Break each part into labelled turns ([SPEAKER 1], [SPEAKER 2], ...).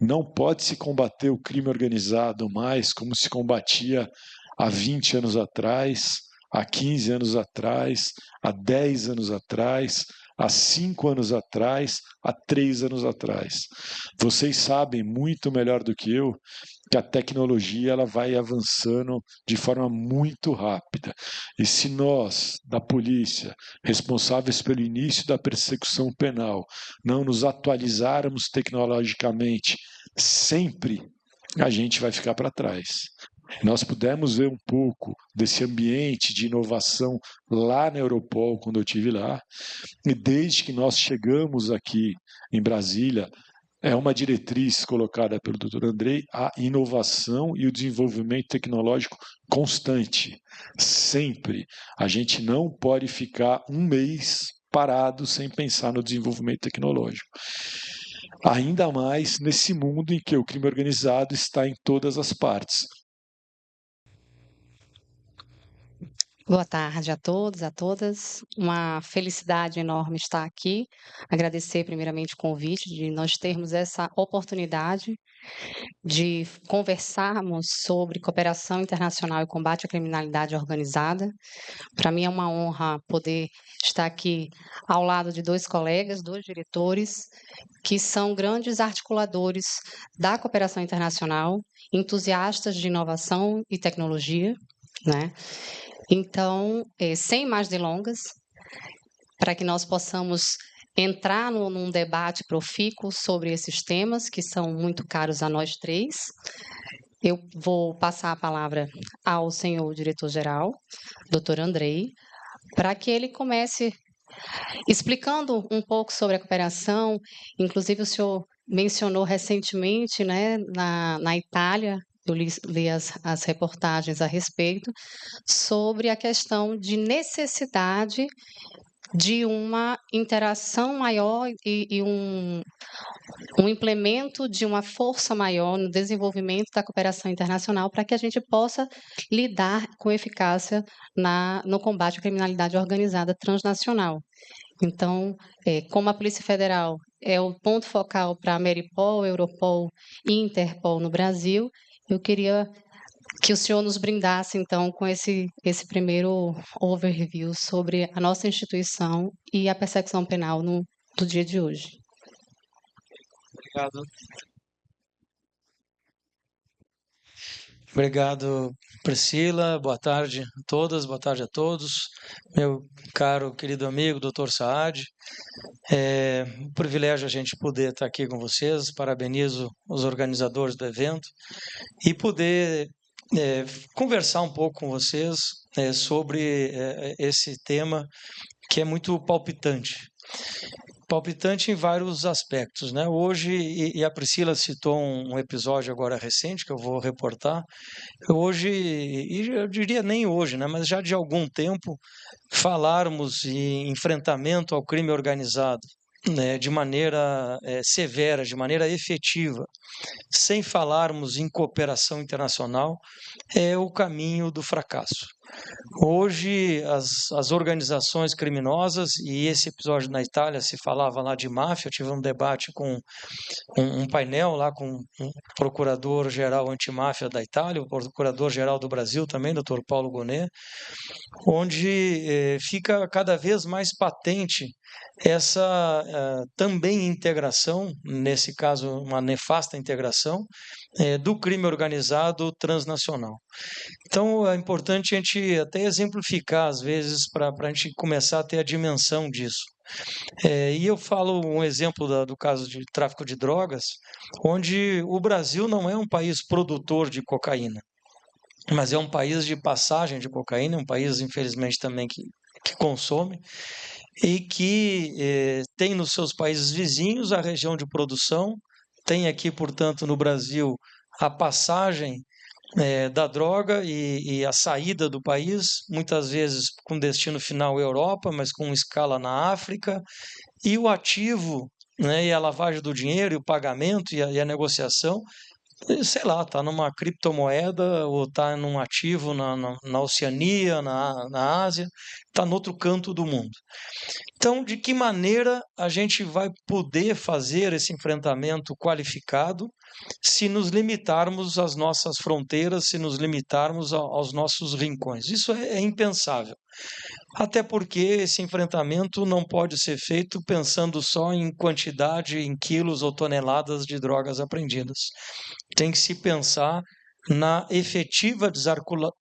[SPEAKER 1] Não pode se combater o crime organizado mais como se combatia há 20 anos atrás, há 15 anos atrás, há 10 anos atrás, há 5 anos atrás, há 3 anos atrás. Vocês sabem muito melhor do que eu que a tecnologia ela vai avançando de forma muito rápida. E se nós, da polícia, responsáveis pelo início da persecução penal, não nos atualizarmos tecnologicamente sempre, a gente vai ficar para trás. Nós pudemos ver um pouco desse ambiente de inovação lá na Europol, quando eu estive lá, e desde que nós chegamos aqui em Brasília, é uma diretriz colocada pelo Dr. Andrei, a inovação e o desenvolvimento tecnológico constante, sempre. A gente não pode ficar um mês parado sem pensar no desenvolvimento tecnológico. Ainda mais nesse mundo em que o crime organizado está em todas as partes.
[SPEAKER 2] Boa tarde a todos, a todas. Uma felicidade enorme estar aqui. Agradecer primeiramente o convite de nós termos essa oportunidade de conversarmos sobre cooperação internacional e combate à criminalidade organizada. Para mim é uma honra poder estar aqui ao lado de dois colegas, dois diretores, que são grandes articuladores da cooperação internacional, entusiastas de inovação e tecnologia, né? Então, sem mais delongas, para que nós possamos entrar num debate profícuo sobre esses temas que são muito caros a nós três, eu vou passar a palavra ao senhor diretor-geral, Dr. Andrei, para que ele comece explicando um pouco sobre a cooperação. Inclusive, o senhor mencionou recentemente, né, na Itália, eu li as reportagens a respeito, sobre a questão de necessidade de uma interação maior e um implemento de uma força maior no desenvolvimento da cooperação internacional para que a gente possa lidar com eficácia no combate à criminalidade organizada transnacional. Então, como a Polícia Federal é o ponto focal para a Meripol, Europol e Interpol no Brasil, eu queria que o senhor nos brindasse, então, com esse primeiro overview sobre a nossa instituição e a persecução penal no dia de hoje.
[SPEAKER 3] Obrigado. Obrigado, Priscila. Boa tarde a todas, boa tarde a todos. Meu caro, querido amigo, Dr. Saad. É um privilégio a gente poder estar aqui com vocês. Parabenizo os organizadores do evento e poder conversar um pouco com vocês sobre esse tema que é muito palpitante. Palpitante em vários aspectos, né? Hoje, e a Priscila citou um episódio agora recente, que eu vou reportar, hoje, e eu diria nem hoje, né? Mas já de algum tempo, falarmos em enfrentamento ao crime organizado, né, de maneira severa, de maneira efetiva, sem falarmos em cooperação internacional, é o caminho do fracasso. Hoje, as organizações criminosas, e esse episódio na Itália se falava lá de máfia, eu tive um debate com um painel lá com o procurador-geral antimáfia da Itália, o procurador-geral do Brasil também, Dr. Paulo Gonet, onde fica cada vez mais patente essa também integração, nesse caso uma nefasta integração, do crime organizado transnacional. Então é importante a gente até exemplificar, às vezes, para a gente começar a ter a dimensão disso. E eu falo um exemplo do caso de tráfico de drogas, onde o Brasil não é um país produtor de cocaína, mas é um país de passagem de cocaína, um país, infelizmente, também que consome, e que tem nos seus países vizinhos a região de produção, tem aqui, portanto, no Brasil, a passagem da droga e a saída do país, muitas vezes com destino final Europa, mas com escala na África, e o ativo, né, e a lavagem do dinheiro, e o pagamento e a negociação sei lá, está numa criptomoeda ou está num ativo na Oceania, na Ásia, está no outro canto do mundo. Então, de que maneira a gente vai poder fazer esse enfrentamento qualificado se nos limitarmos às nossas fronteiras, se nos limitarmos aos nossos rincões? Isso é impensável. Até porque esse enfrentamento não pode ser feito pensando só em quantidade, em quilos ou toneladas de drogas apreendidas. Tem que se pensar na efetiva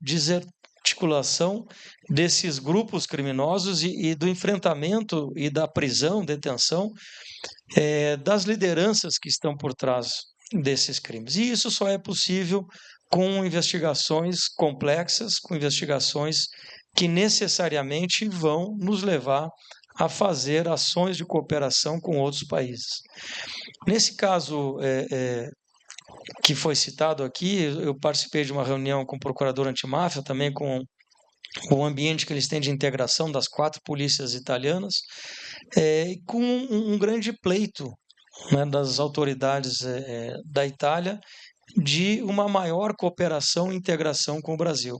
[SPEAKER 3] desarticulação desses grupos criminosos e do enfrentamento e da prisão, detenção das lideranças que estão por trás desses crimes. E isso só é possível com investigações complexas, com investigações que necessariamente vão nos levar a fazer ações de cooperação com outros países. Nesse caso que foi citado aqui, eu participei de uma reunião com o procurador antimáfia, também com o ambiente que eles têm de integração das 4 polícias italianas, com um grande pleito, né, das autoridades da Itália de uma maior cooperação e integração com o Brasil.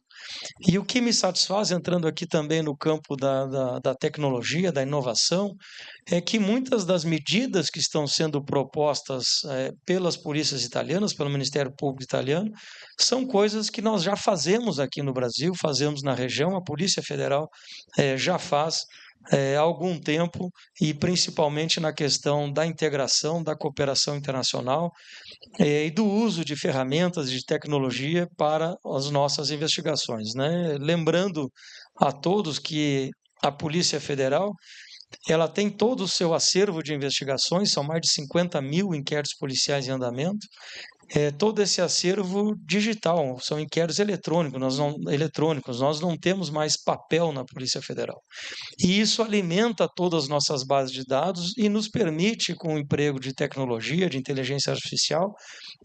[SPEAKER 3] E o que me satisfaz, entrando aqui também no campo da tecnologia, da inovação, é que muitas das medidas que estão sendo propostas pelas polícias italianas, pelo Ministério Público italiano, são coisas que nós já fazemos aqui no Brasil, fazemos na região, a Polícia Federal já faz há algum tempo, e principalmente na questão da integração, da cooperação internacional e do uso de ferramentas de tecnologia para as nossas investigações, né? Lembrando a todos que a Polícia Federal ela tem todo o seu acervo de investigações, são mais de 50 mil inquéritos policiais em andamento, todo esse acervo digital, são inquéritos eletrônicos, nós não temos mais papel na Polícia Federal. E isso alimenta todas as nossas bases de dados e nos permite, com o emprego de tecnologia, de inteligência artificial,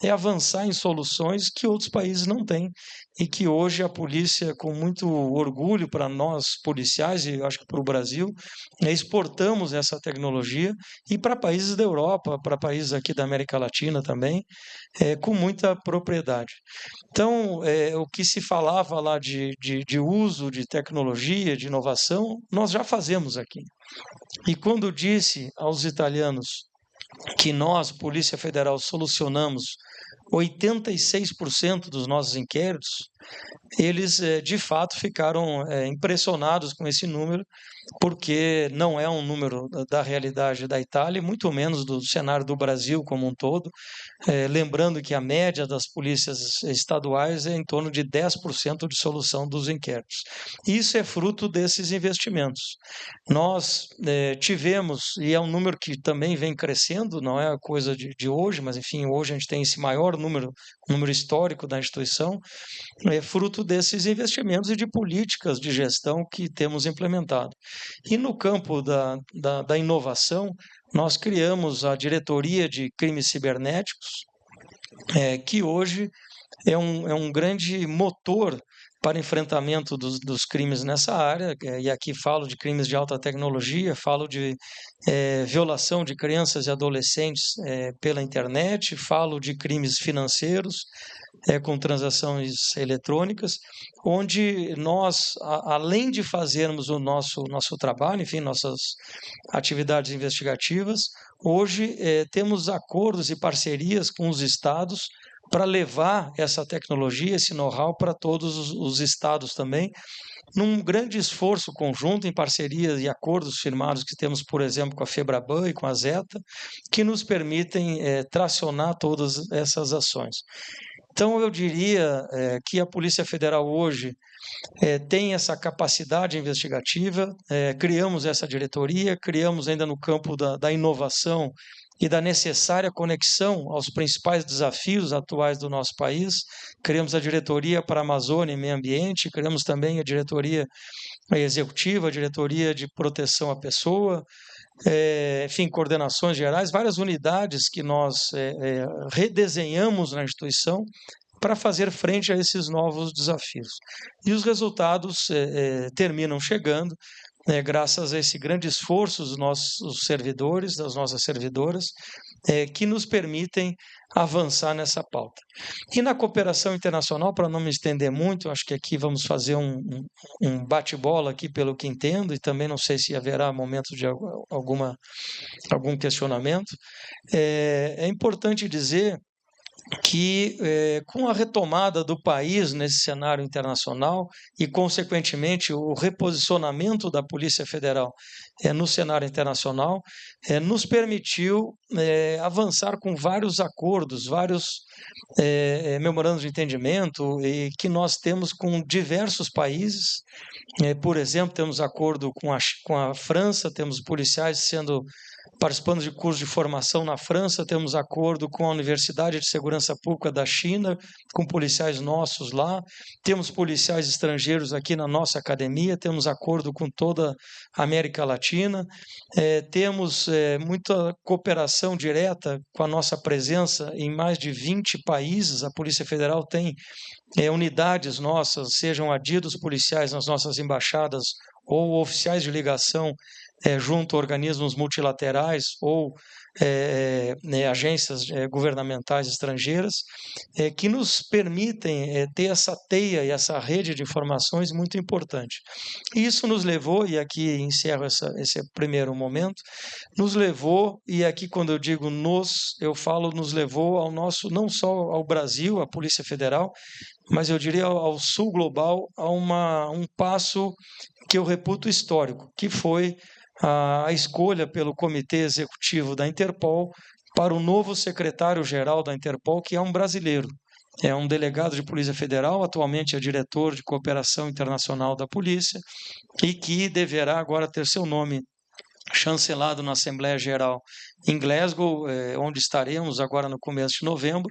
[SPEAKER 3] avançar em soluções que outros países não têm e que hoje a polícia, com muito orgulho para nós policiais e acho que para o Brasil, exportamos essa tecnologia e para países da Europa, para países aqui da América Latina também, com muita propriedade. Então, o que se falava lá de uso de tecnologia, de inovação, nós já fazemos aqui. E quando disse aos italianos que nós, Polícia Federal, solucionamos 86% dos nossos inquéritos, eles de fato ficaram impressionados com esse número, porque não é um número da realidade da Itália, muito menos do cenário do Brasil como um todo. Lembrando que a média das polícias estaduais é em torno de 10% de solução dos inquéritos. Isso é fruto desses investimentos. Nós tivemos, e é um número que também vem crescendo, não é a coisa de hoje, mas enfim, hoje a gente tem esse maior número histórico da instituição, fruto desses investimentos e de políticas de gestão que temos implementado. E no campo da inovação, nós criamos a Diretoria de Crimes Cibernéticos, que hoje é um grande motor para enfrentamento dos crimes nessa área, e aqui falo de crimes de alta tecnologia, falo de violação de crianças e adolescentes pela internet, falo de crimes financeiros, com transações eletrônicas, onde nós, além de fazermos o nosso trabalho, enfim, nossas atividades investigativas, hoje temos acordos e parcerias com os estados para levar essa tecnologia, esse know-how para todos os estados também, num grande esforço conjunto em parcerias e acordos firmados que temos, por exemplo, com a FEBRABAN e com a ZETA, que nos permitem tracionar todas essas ações. Então, eu diria que a Polícia Federal hoje tem essa capacidade investigativa, criamos essa diretoria, criamos ainda no campo da inovação e da necessária conexão aos principais desafios atuais do nosso país, criamos a Diretoria para a Amazônia e Meio Ambiente, criamos também a Diretoria Executiva, a Diretoria de Proteção à Pessoa, enfim, coordenações gerais, várias unidades que nós redesenhamos na instituição para fazer frente a esses novos desafios. E os resultados terminam chegando, graças a esse grande esforço dos nossos servidores, das nossas servidoras, que nos permitem avançar nessa pauta. E na cooperação internacional, para não me estender muito, acho que aqui vamos fazer um bate-bola aqui, pelo que entendo, e também não sei se haverá momento de algum questionamento. É importante dizer que, com a retomada do país nesse cenário internacional e, consequentemente, o reposicionamento da Polícia Federal no cenário internacional, nos permitiu avançar com vários acordos, vários memorandos de entendimento e que nós temos com diversos países. Por exemplo, temos acordo com a França, temos policiais participando de cursos de formação na França, temos acordo com a Universidade de Segurança Pública da China, com policiais nossos lá, temos policiais estrangeiros aqui na nossa academia, temos acordo com toda a América Latina, temos muita cooperação direta com a nossa presença em mais de 20 países. A Polícia Federal tem unidades nossas, sejam adidos policiais nas nossas embaixadas ou oficiais de ligação junto a organismos multilaterais ou agências governamentais estrangeiras, que nos permitem ter essa teia e essa rede de informações muito importante. Isso nos levou, e aqui encerro esse primeiro momento, nos levou, e aqui quando eu digo eu falo nos levou ao nosso, não só ao Brasil, à Polícia Federal, mas eu diria ao sul global, a um passo que eu reputo histórico, que foi a escolha pelo Comitê Executivo da Interpol para o novo secretário-geral da Interpol, que é um brasileiro. É um delegado de Polícia Federal, atualmente é diretor de Cooperação Internacional da Polícia, e que deverá agora ter seu nome chancelado na Assembleia Geral em Glasgow, onde estaremos agora no começo de novembro,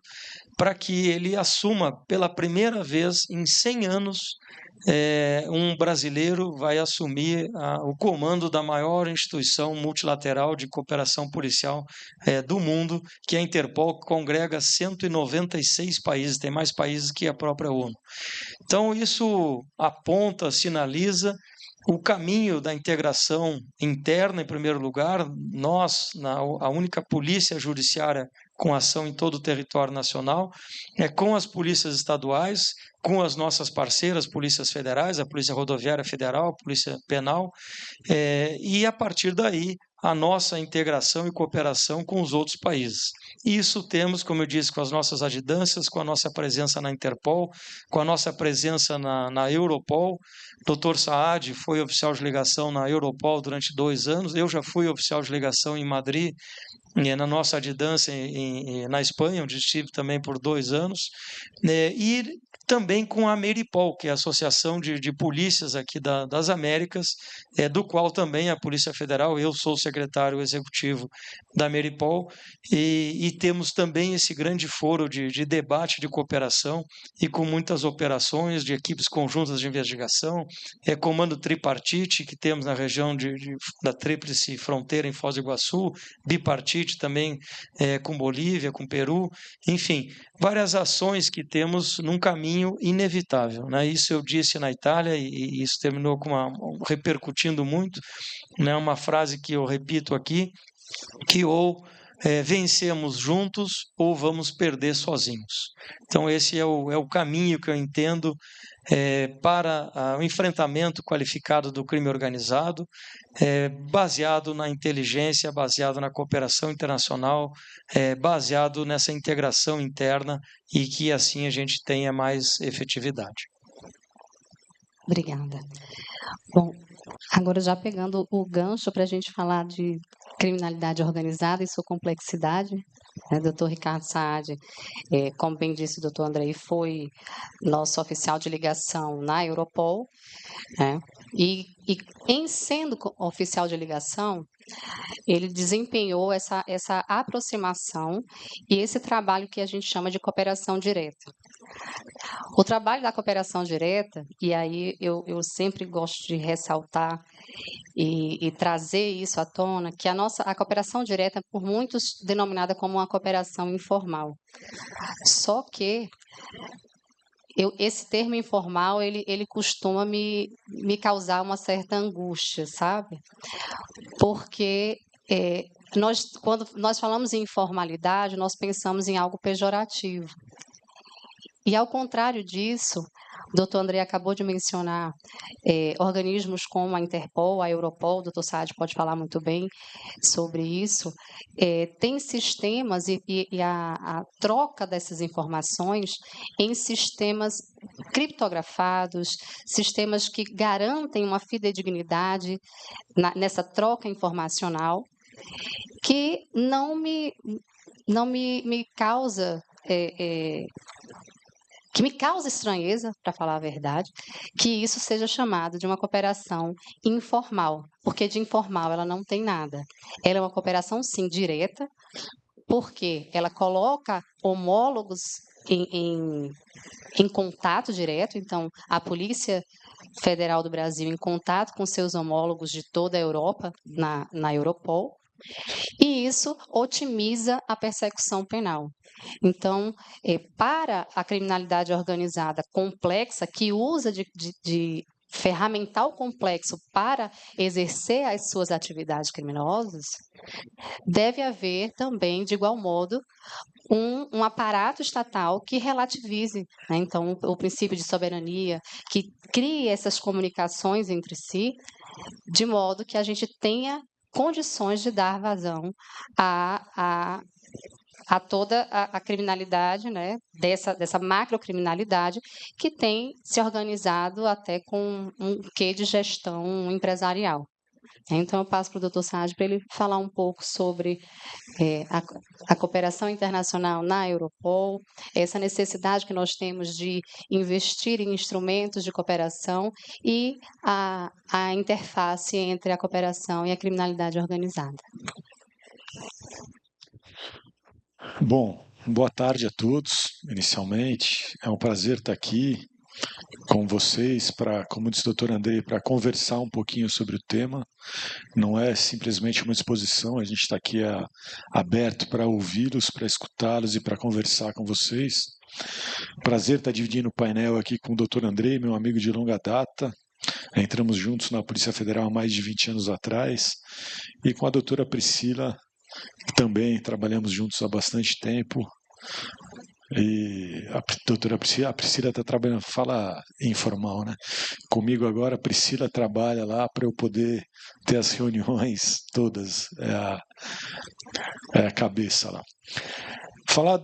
[SPEAKER 3] para que ele assuma pela primeira vez em 100 anos, um brasileiro vai assumir o comando da maior instituição multilateral de cooperação policial do mundo, que é a Interpol, que congrega 196 países, tem mais países que a própria ONU. Então, isso aponta, sinaliza o caminho da integração interna, em primeiro lugar, nós, a única polícia judiciária com ação em todo o território nacional, com as polícias estaduais, com as nossas parceiras, polícias federais, a Polícia Rodoviária Federal, a Polícia Penal, e a partir daí a nossa integração e cooperação com os outros países. Isso temos, como eu disse, com as nossas adjudâncias, com a nossa presença na Interpol, com a nossa presença na Europol. Dr. Saad foi oficial de ligação na Europol durante 2 anos, eu já fui oficial de ligação em Madrid, na nossa adjudância na Espanha, onde estive também por 2 anos, e também com a Meripol, que é a Associação de Polícias aqui das Américas, do qual também a Polícia Federal, eu sou o secretário executivo da Meripol, e temos também esse grande foro de debate de cooperação, e com muitas operações de equipes conjuntas de investigação, comando tripartite, que temos na região da Tríplice Fronteira em Foz do Iguaçu, bipartite também com Bolívia, com Peru, enfim, várias ações que temos num caminho inevitável, né? Isso eu disse na Itália e isso terminou repercutindo muito, né? Uma frase que eu repito aqui, que ou vencemos juntos ou vamos perder sozinhos. Então esse é o caminho que eu entendo para o enfrentamento qualificado do crime organizado, baseado na inteligência, baseado na cooperação internacional, baseado nessa integração interna e que assim a gente tenha mais efetividade.
[SPEAKER 2] Obrigada. Bom, agora já pegando o gancho para a gente falar de criminalidade organizada e sua complexidade, Dr. Ricardo Saad, como bem disse o Dr. Andrei, foi nosso oficial de ligação na Europol, e em sendo oficial de ligação, ele desempenhou essa aproximação e esse trabalho que a gente chama de cooperação direta. O trabalho da cooperação direta, e aí eu sempre gosto de ressaltar e trazer isso à tona, que a cooperação direta é por muitos denominada como uma cooperação informal. Só que esse termo informal, ele costuma me causar uma certa angústia, sabe? Porque quando nós falamos em informalidade, nós pensamos em algo pejorativo. E, ao contrário disso, o doutor André acabou de mencionar organismos como a Interpol, a Europol, o doutor Saad pode falar muito bem sobre isso, tem sistemas e a troca dessas informações em sistemas criptografados, sistemas que garantem uma fidedignidade nessa troca informacional, que não me causa... que me causa estranheza, para falar a verdade, que isso seja chamado de uma cooperação informal, porque de informal ela não tem nada. Ela é uma cooperação, sim, direta, porque ela coloca homólogos em contato direto, então a Polícia Federal do Brasil em contato com seus homólogos de toda a Europa, na Europol, e isso otimiza a persecução penal. Então, para a criminalidade organizada complexa, que usa de ferramental complexo para exercer as suas atividades criminosas, deve haver também, de igual modo, um aparato estatal que relativize, né? Então, o princípio de soberania, que crie essas comunicações entre si, de modo que a gente tenha condições de dar vazão a toda a criminalidade, né, dessa macrocriminalidade que tem se organizado até com um quê de gestão empresarial. Então, eu passo para o doutor Saad para ele falar um pouco sobre a cooperação internacional na Europol, essa necessidade que nós temos de investir em instrumentos de cooperação e a interface entre a cooperação e a criminalidade organizada.
[SPEAKER 1] Bom, boa tarde a todos, inicialmente. É um prazer estar aqui com vocês para, como disse o doutor Andrei, para conversar um pouquinho sobre o tema. Não é simplesmente uma exposição, a gente está aqui aberto para ouvi-los, para escutá-los e para conversar com vocês. Prazer estar dividindo o painel aqui com o doutor Andrei, meu amigo de longa data. Entramos juntos na Polícia Federal há mais de 20 anos atrás, e com a doutora Priscila, que também trabalhamos juntos há bastante tempo. E a doutora Priscila está trabalhando, fala informal, né? Comigo agora, a Priscila trabalha lá para eu poder ter as reuniões todas, é a cabeça lá. Falar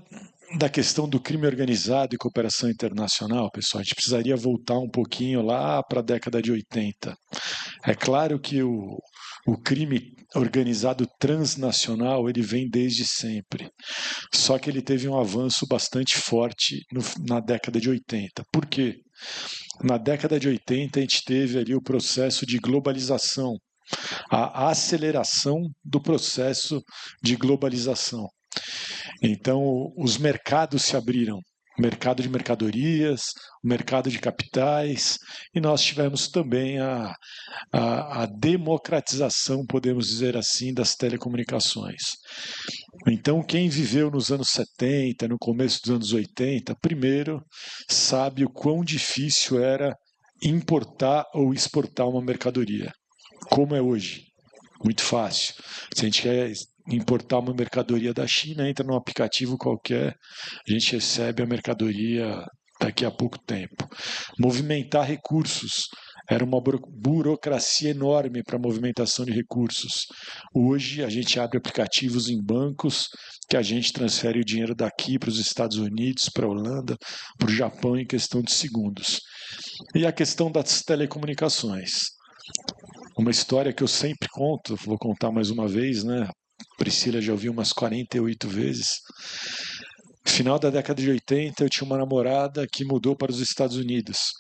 [SPEAKER 1] da questão do crime organizado e cooperação internacional, pessoal, a gente precisaria voltar um pouquinho lá para a década de 80. É claro que o crime organizado transnacional ele vem desde sempre, só que ele teve um avanço bastante forte na década de 80. Por quê? Na década de 80 a gente teve ali o processo de globalização, a aceleração do processo de globalização. Então, os mercados se abriram, o mercado de mercadorias, o mercado de capitais, e nós tivemos também a democratização, podemos dizer assim, das telecomunicações. Então, quem viveu nos anos 70, no começo dos anos 80, primeiro sabe o quão difícil era importar ou exportar uma mercadoria, como é hoje. Muito fácil. Se a gente quer importar uma mercadoria da China, entra num aplicativo qualquer, a gente recebe a mercadoria daqui a pouco tempo. Movimentar recursos. Era uma burocracia enorme para a movimentação de recursos. Hoje, a gente abre aplicativos em bancos que a gente transfere o dinheiro daqui para os Estados Unidos, para a Holanda, para o Japão em questão de segundos. E a questão das telecomunicações. Uma história que eu sempre conto, vou contar mais uma vez, né? Priscila já ouviu umas 48 vezes. Final da década de 80, eu tinha uma namorada que mudou para os Estados Unidos.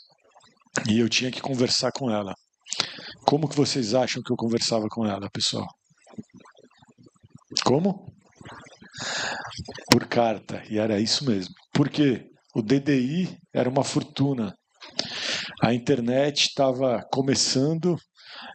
[SPEAKER 1] E eu tinha que conversar com ela. Como que vocês acham que eu conversava com ela, pessoal? Como? Por carta. E era isso mesmo. Por quê? O DDI era uma fortuna. A internet estava começando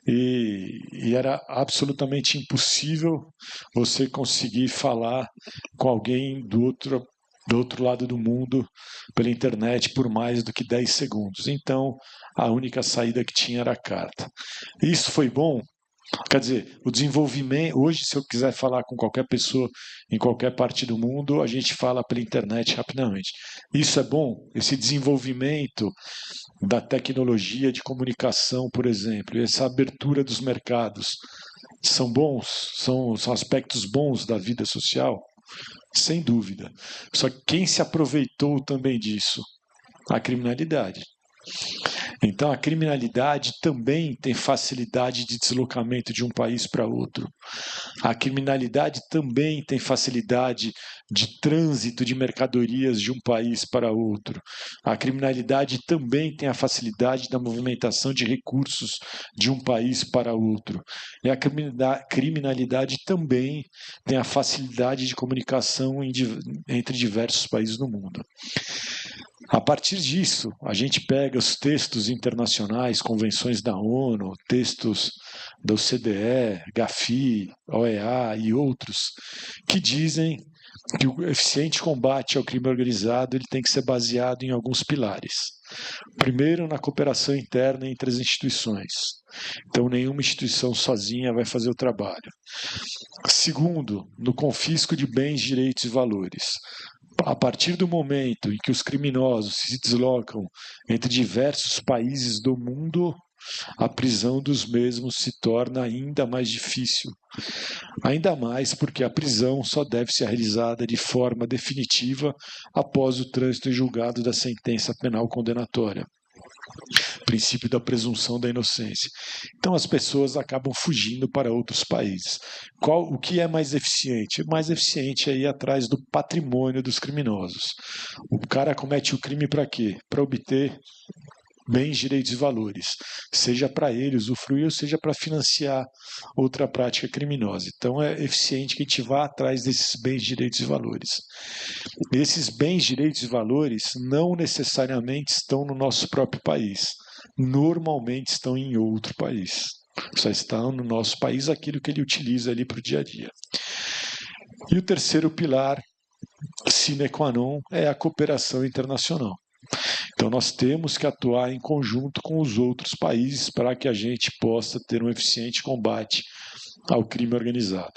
[SPEAKER 1] e era absolutamente impossível você conseguir falar com alguém do outro lado do mundo pela internet por mais do que 10 segundos. Então, a única saída que tinha era a carta. Isso foi bom? Quer dizer, o desenvolvimento, hoje, se eu quiser falar com qualquer pessoa em qualquer parte do mundo, a gente fala pela internet rapidamente. Isso é bom? Esse desenvolvimento da tecnologia de comunicação, por exemplo, essa abertura dos mercados, são bons? São aspectos bons da vida social? Sem dúvida. Só que quem se aproveitou também disso? A criminalidade. Então, a criminalidade também tem facilidade de deslocamento de um país para outro. A criminalidade também tem facilidade de trânsito de mercadorias de um país para outro. A criminalidade também tem a facilidade da movimentação de recursos de um país para outro. E a criminalidade também tem a facilidade de comunicação entre diversos países do mundo. A partir disso, a gente pega os textos internacionais, convenções da ONU, textos da OCDE, GAFI, OEA e outros, que dizem que o eficiente combate ao crime organizado ele tem que ser baseado em alguns pilares. Primeiro, na cooperação interna entre as instituições. Então, nenhuma instituição sozinha vai fazer o trabalho. Segundo, no confisco de bens, direitos e valores. A partir do momento em que os criminosos se deslocam entre diversos países do mundo, a prisão dos mesmos se torna ainda mais difícil. Ainda mais porque a prisão só deve ser realizada de forma definitiva após o trânsito em julgado da sentença penal condenatória. Princípio da presunção da inocência. Então as pessoas acabam fugindo para outros países. O que é mais eficiente? O mais eficiente é ir atrás do patrimônio dos criminosos. O cara comete o crime para quê? Para obter bens, direitos e valores, seja para ele usufruir ou seja para financiar outra prática criminosa. Então é eficiente que a gente vá atrás desses bens, direitos e valores. Esses bens, direitos e valores não necessariamente estão no nosso próprio país. Normalmente estão em outro país. Só está no nosso país aquilo que ele utiliza ali para o dia a dia. E o terceiro pilar, sine qua non, é a cooperação internacional. Então, nós temos que atuar em conjunto com os outros países para que a gente possa ter um eficiente combate ao crime organizado.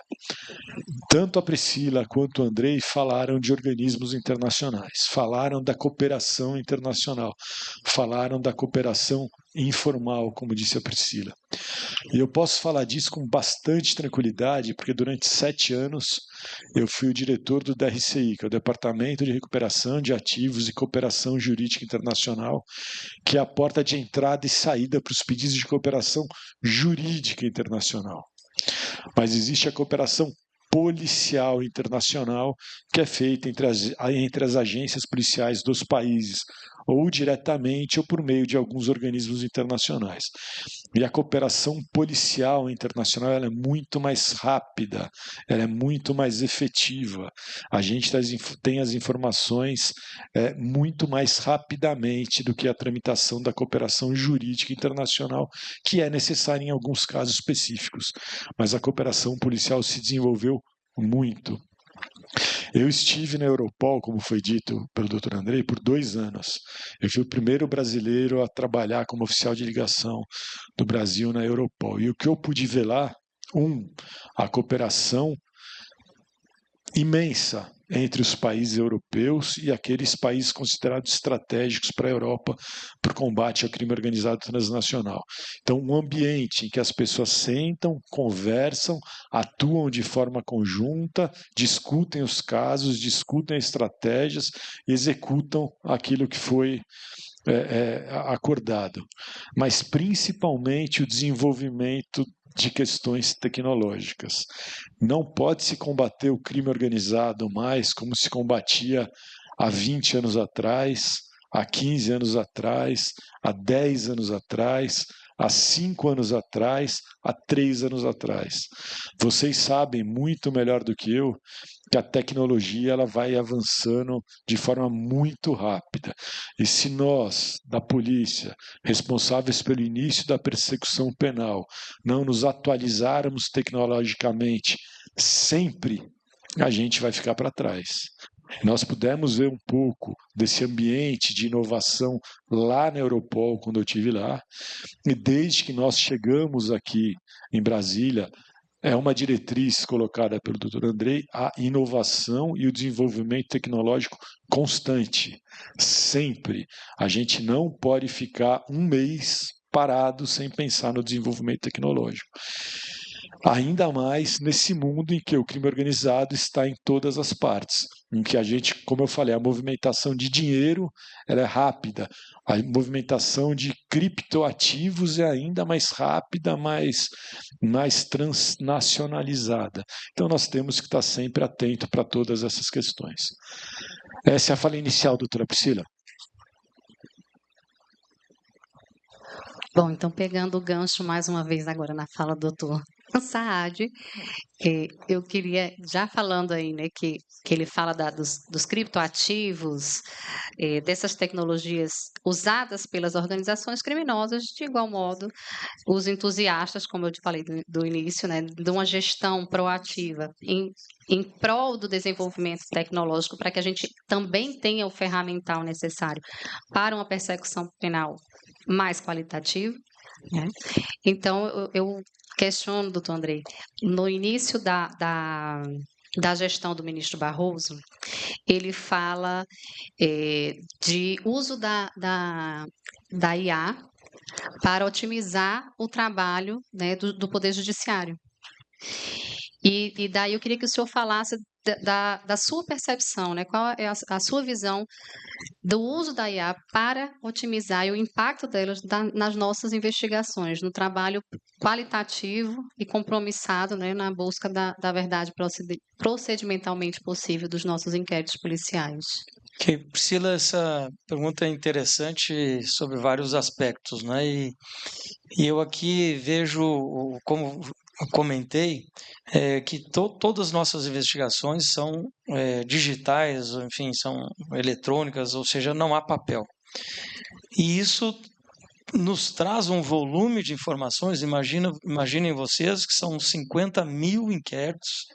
[SPEAKER 1] Tanto a Priscila quanto o Andrei falaram de organismos internacionais, falaram da cooperação internacional, falaram da cooperação informal, como disse a Priscila. E eu posso falar disso com bastante tranquilidade, porque durante 7 anos eu fui o diretor do DRCI, que é o Departamento de Recuperação de Ativos e Cooperação Jurídica Internacional, que é a porta de entrada e saída para os pedidos de cooperação jurídica internacional. Mas existe a cooperação policial internacional, que é feita entre as agências policiais dos países, ou diretamente ou por meio de alguns organismos internacionais. E a cooperação policial internacional ela é muito mais rápida, ela é muito mais efetiva. A gente tem as informações muito mais rapidamente do que a tramitação da cooperação jurídica internacional, que é necessária em alguns casos específicos. Mas a cooperação policial se desenvolveu muito. Eu estive na Europol, como foi dito pelo Dr. Andrei, por 2 anos. Eu fui o primeiro brasileiro a trabalhar como oficial de ligação do Brasil na Europol. E o que eu pude ver lá, a cooperação imensa entre os países europeus e aqueles países considerados estratégicos para a Europa para o combate ao crime organizado transnacional. Então, um ambiente em que as pessoas sentam, conversam, atuam de forma conjunta, discutem os casos, discutem estratégias, executam aquilo que foi acordado. Mas, principalmente, o desenvolvimento de questões tecnológicas. Não pode se combater o crime organizado mais como se combatia há 20 anos atrás, há 15 anos atrás, há 10 anos atrás, há 5 anos atrás, há 3 anos atrás. Vocês sabem muito melhor do que eu que a tecnologia ela vai avançando de forma muito rápida. E se nós, da polícia, responsáveis pelo início da persecução penal, não nos atualizarmos tecnologicamente sempre, a gente vai ficar para trás. Nós pudemos ver um pouco desse ambiente de inovação lá na Europol, quando eu estive lá, e desde que nós chegamos aqui em Brasília, é uma diretriz colocada pelo Dr. Andrei, a inovação e o desenvolvimento tecnológico constante, sempre. A gente não pode ficar um mês parado sem pensar no desenvolvimento tecnológico. Ainda mais nesse mundo em que o crime organizado está em todas as partes, em que a gente, como eu falei, a movimentação de dinheiro ela é rápida, a movimentação de criptoativos é ainda mais rápida, mais transnacionalizada. Então nós temos que estar sempre atento para todas essas questões. Essa é a fala inicial, doutora Priscila.
[SPEAKER 2] Bom, então pegando o gancho mais uma vez agora na fala do doutor Saad, eu queria, já falando aí, né, que ele fala dos criptoativos, dessas tecnologias usadas pelas organizações criminosas, de igual modo, os entusiastas, como eu te falei do início, né, de uma gestão proativa em prol do desenvolvimento tecnológico, para que a gente também tenha o ferramental necessário para uma persecução penal mais qualitativa, né? Então, eu questiono, doutor Andrei, no início da gestão do ministro Barroso, ele fala de uso da IA para otimizar o trabalho, né, do Poder Judiciário. E daí eu queria que o senhor falasse da sua percepção, né? Qual é a sua visão do uso da IA para otimizar e o impacto delas nas nossas investigações, no trabalho qualitativo e compromissado, né, na busca da verdade procedimentalmente possível dos nossos inquéritos policiais.
[SPEAKER 3] Ok, Priscila, essa pergunta é interessante sobre vários aspectos, né? E eu aqui vejo, como eu comentei, que todas as nossas investigações são digitais, enfim, são eletrônicas, ou seja, não há papel. E isso nos traz um volume de informações. Imaginem vocês que são 50 mil inquéritos,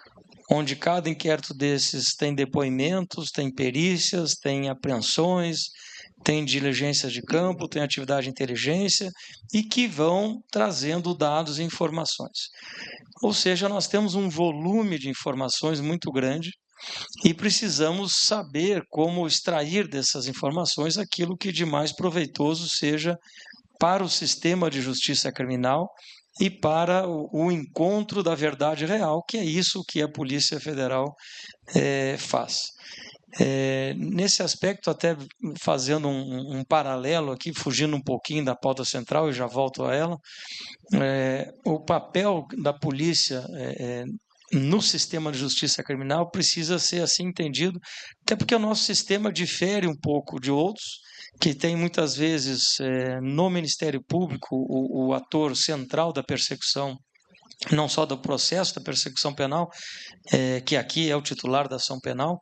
[SPEAKER 3] onde cada inquérito desses tem depoimentos, tem perícias, tem apreensões, tem diligências de campo, tem atividade de inteligência e que vão trazendo dados e informações. Ou seja, nós temos um volume de informações muito grande e precisamos saber como extrair dessas informações aquilo que de mais proveitoso seja para o sistema de justiça criminal e para o encontro da verdade real, que é isso que a Polícia Federal faz. Nesse aspecto, até fazendo um paralelo aqui, fugindo um pouquinho da pauta central e já volto a ela, o papel da polícia no sistema de justiça criminal precisa ser assim entendido, até porque o nosso sistema difere um pouco de outros, que tem muitas vezes no Ministério Público o ator central da persecução, não só do processo da persecução penal, que aqui é o titular da ação penal,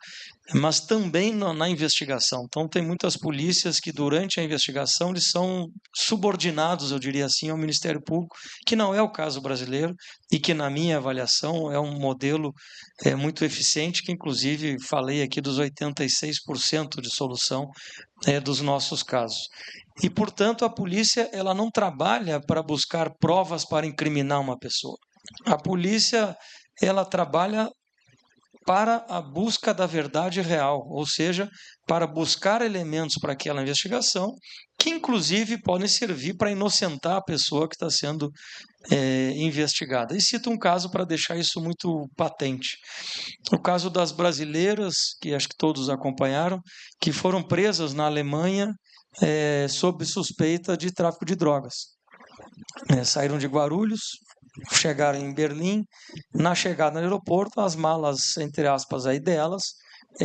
[SPEAKER 3] mas também na investigação. Então, tem muitas polícias que, durante a investigação, eles são subordinados, eu diria assim, ao Ministério Público, que não é o caso brasileiro e que, na minha avaliação, é um modelo muito eficiente, que, inclusive, falei aqui dos 86% de solução dos nossos casos. E, portanto, a polícia ela não trabalha para buscar provas para incriminar uma pessoa. A polícia ela trabalha para a busca da verdade real, ou seja, para buscar elementos para aquela investigação, que inclusive podem servir para inocentar a pessoa que está sendo investigada. E cito um caso para deixar isso muito patente. O caso das brasileiras, que acho que todos acompanharam, que foram presas na Alemanha sob suspeita de tráfico de drogas. Saíram de Guarulhos, chegaram em Berlim, na chegada no aeroporto, as malas, entre aspas, aí delas,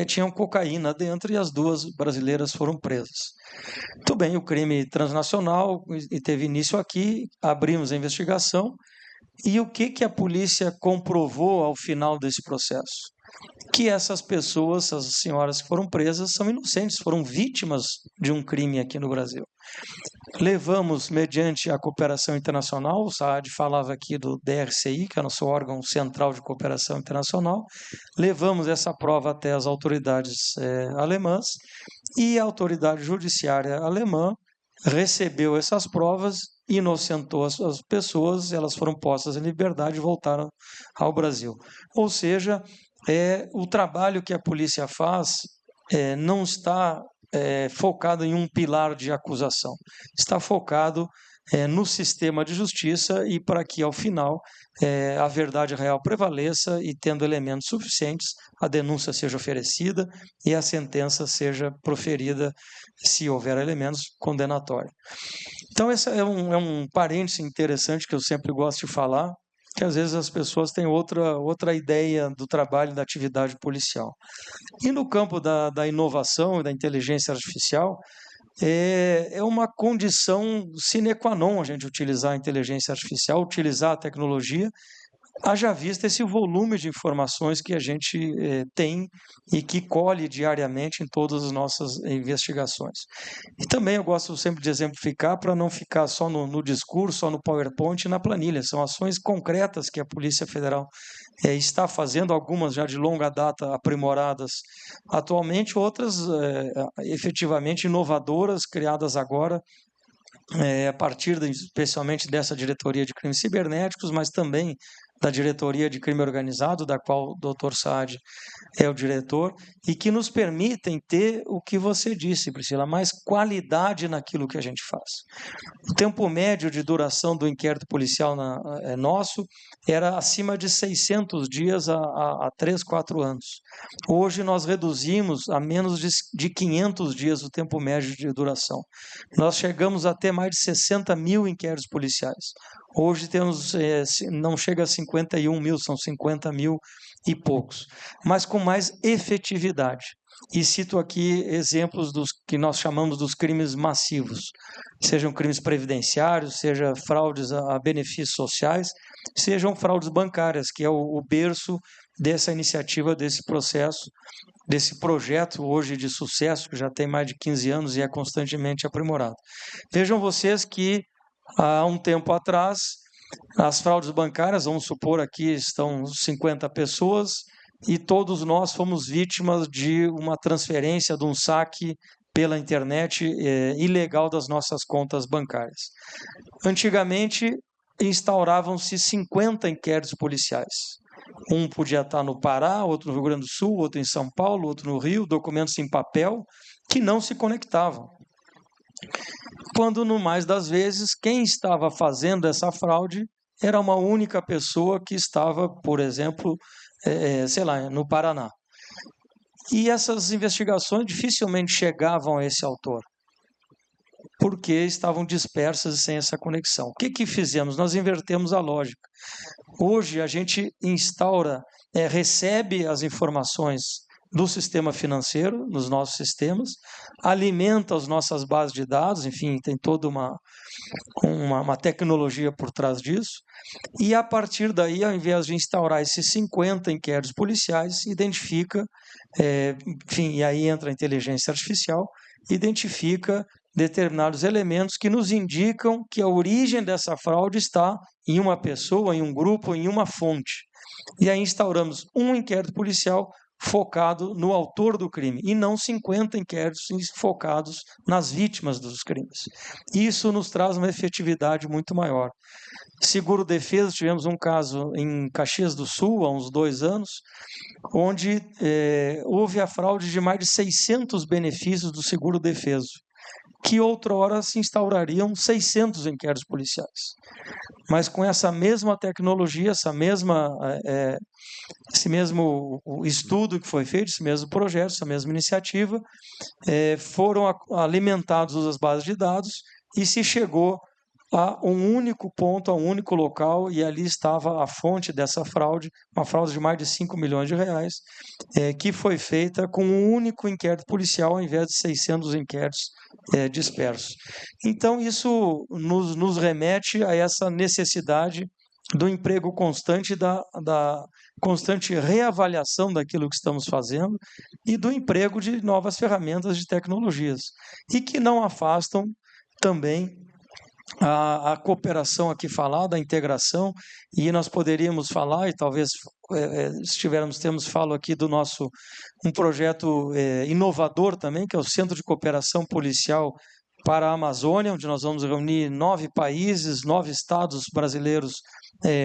[SPEAKER 3] tinham cocaína dentro e as duas brasileiras foram presas. Muito bem, o crime transnacional teve início aqui, abrimos a investigação, e o que a polícia comprovou ao final desse processo? que essas pessoas, essas senhoras que foram presas, são inocentes, foram vítimas de um crime aqui no Brasil. Levamos, mediante a cooperação internacional, o Saad falava aqui do DRCI, que é o nosso órgão central de cooperação internacional, levamos essa prova até as autoridades alemãs, e a autoridade judiciária alemã recebeu essas provas, inocentou as pessoas, elas foram postas em liberdade e voltaram ao Brasil. Ou seja, o trabalho que a polícia faz não está focado em um pilar de acusação, está focado no sistema de justiça e para que, ao final, a verdade real prevaleça e, tendo elementos suficientes, a denúncia seja oferecida e a sentença seja proferida, se houver elementos, condenatórios. Então, esse é um parêntese interessante que eu sempre gosto de falar, que às vezes as pessoas têm outra ideia do trabalho da atividade policial. E no campo da inovação e da inteligência artificial, é uma condição sine qua non a gente utilizar a inteligência artificial, utilizar a tecnologia, haja vista esse volume de informações que a gente tem e que colhe diariamente em todas as nossas investigações. E também eu gosto sempre de exemplificar para não ficar só no discurso, só no PowerPoint e na planilha. São ações concretas que a Polícia Federal está fazendo, algumas já de longa data aprimoradas atualmente, outras efetivamente inovadoras, criadas agora, a partir especialmente dessa diretoria de crimes cibernéticos, mas também da diretoria de crime organizado, da qual o Dr. Saad é o diretor, e que nos permitem ter o que você disse, Priscila, mais qualidade naquilo que a gente faz. O tempo médio de duração do inquérito policial nosso era acima de 600 dias há 3, 4 anos. Hoje nós reduzimos a menos de 500 dias o tempo médio de duração. Nós chegamos a ter mais de 60 mil inquéritos policiais. Hoje temos, não chega a 51 mil, são 50 mil e poucos, mas com mais efetividade. E cito aqui exemplos dos que nós chamamos dos crimes massivos, sejam crimes previdenciários, sejam fraudes a benefícios sociais, sejam fraudes bancárias, que é o berço dessa iniciativa, desse processo, desse projeto hoje de sucesso, que já tem mais de 15 anos e é constantemente aprimorado. Vejam vocês que há um tempo atrás, as fraudes bancárias, vamos supor aqui estão 50 pessoas, e todos nós fomos vítimas de uma transferência, de um saque pela internet ilegal das nossas contas bancárias. Antigamente, instauravam-se 50 inquéritos policiais. Um podia estar no Pará, outro no Rio Grande do Sul, outro em São Paulo, outro no Rio, documentos em papel que não se conectavam. Quando, no mais das vezes, quem estava fazendo essa fraude era uma única pessoa que estava, por exemplo, sei lá, no Paraná. E essas investigações dificilmente chegavam a esse autor, porque estavam dispersas e sem essa conexão. O que fizemos? Nós invertemos a lógica. Hoje a gente instaura, recebe as informações do sistema financeiro, nos nossos sistemas, alimenta as nossas bases de dados, enfim, tem toda uma tecnologia por trás disso, e a partir daí, ao invés de instaurar esses 50 inquéritos policiais, identifica, enfim, e aí entra a inteligência artificial, identifica determinados elementos que nos indicam que a origem dessa fraude está em uma pessoa, em um grupo, em uma fonte. E aí instauramos um inquérito policial focado no autor do crime, e não 50 inquéritos focados nas vítimas dos crimes. Isso nos traz uma efetividade muito maior. Seguro-defesa, tivemos um caso em Caxias do Sul, há uns 2 anos, onde houve a fraude de mais de 600 benefícios do seguro-defesa, que outrora se instaurariam 600 inquéritos policiais. Mas com essa mesma tecnologia, esse mesmo estudo que foi feito, esse mesmo projeto, essa mesma iniciativa, foram alimentados as bases de dados e se chegou a um único ponto, a um único local, e ali estava a fonte dessa fraude, uma fraude de mais de 5 milhões de reais, que foi feita com um único inquérito policial, ao invés de 600 inquéritos dispersos. Então, isso nos remete a essa necessidade do emprego constante, da constante reavaliação daquilo que estamos fazendo e do emprego de novas ferramentas de tecnologias, e que não afastam também a cooperação aqui falada, a integração, e nós poderíamos falar, e talvez falo aqui do nosso, um projeto inovador também, que é o Centro de Cooperação Policial para a Amazônia, onde nós vamos reunir 9 países, 9 estados brasileiros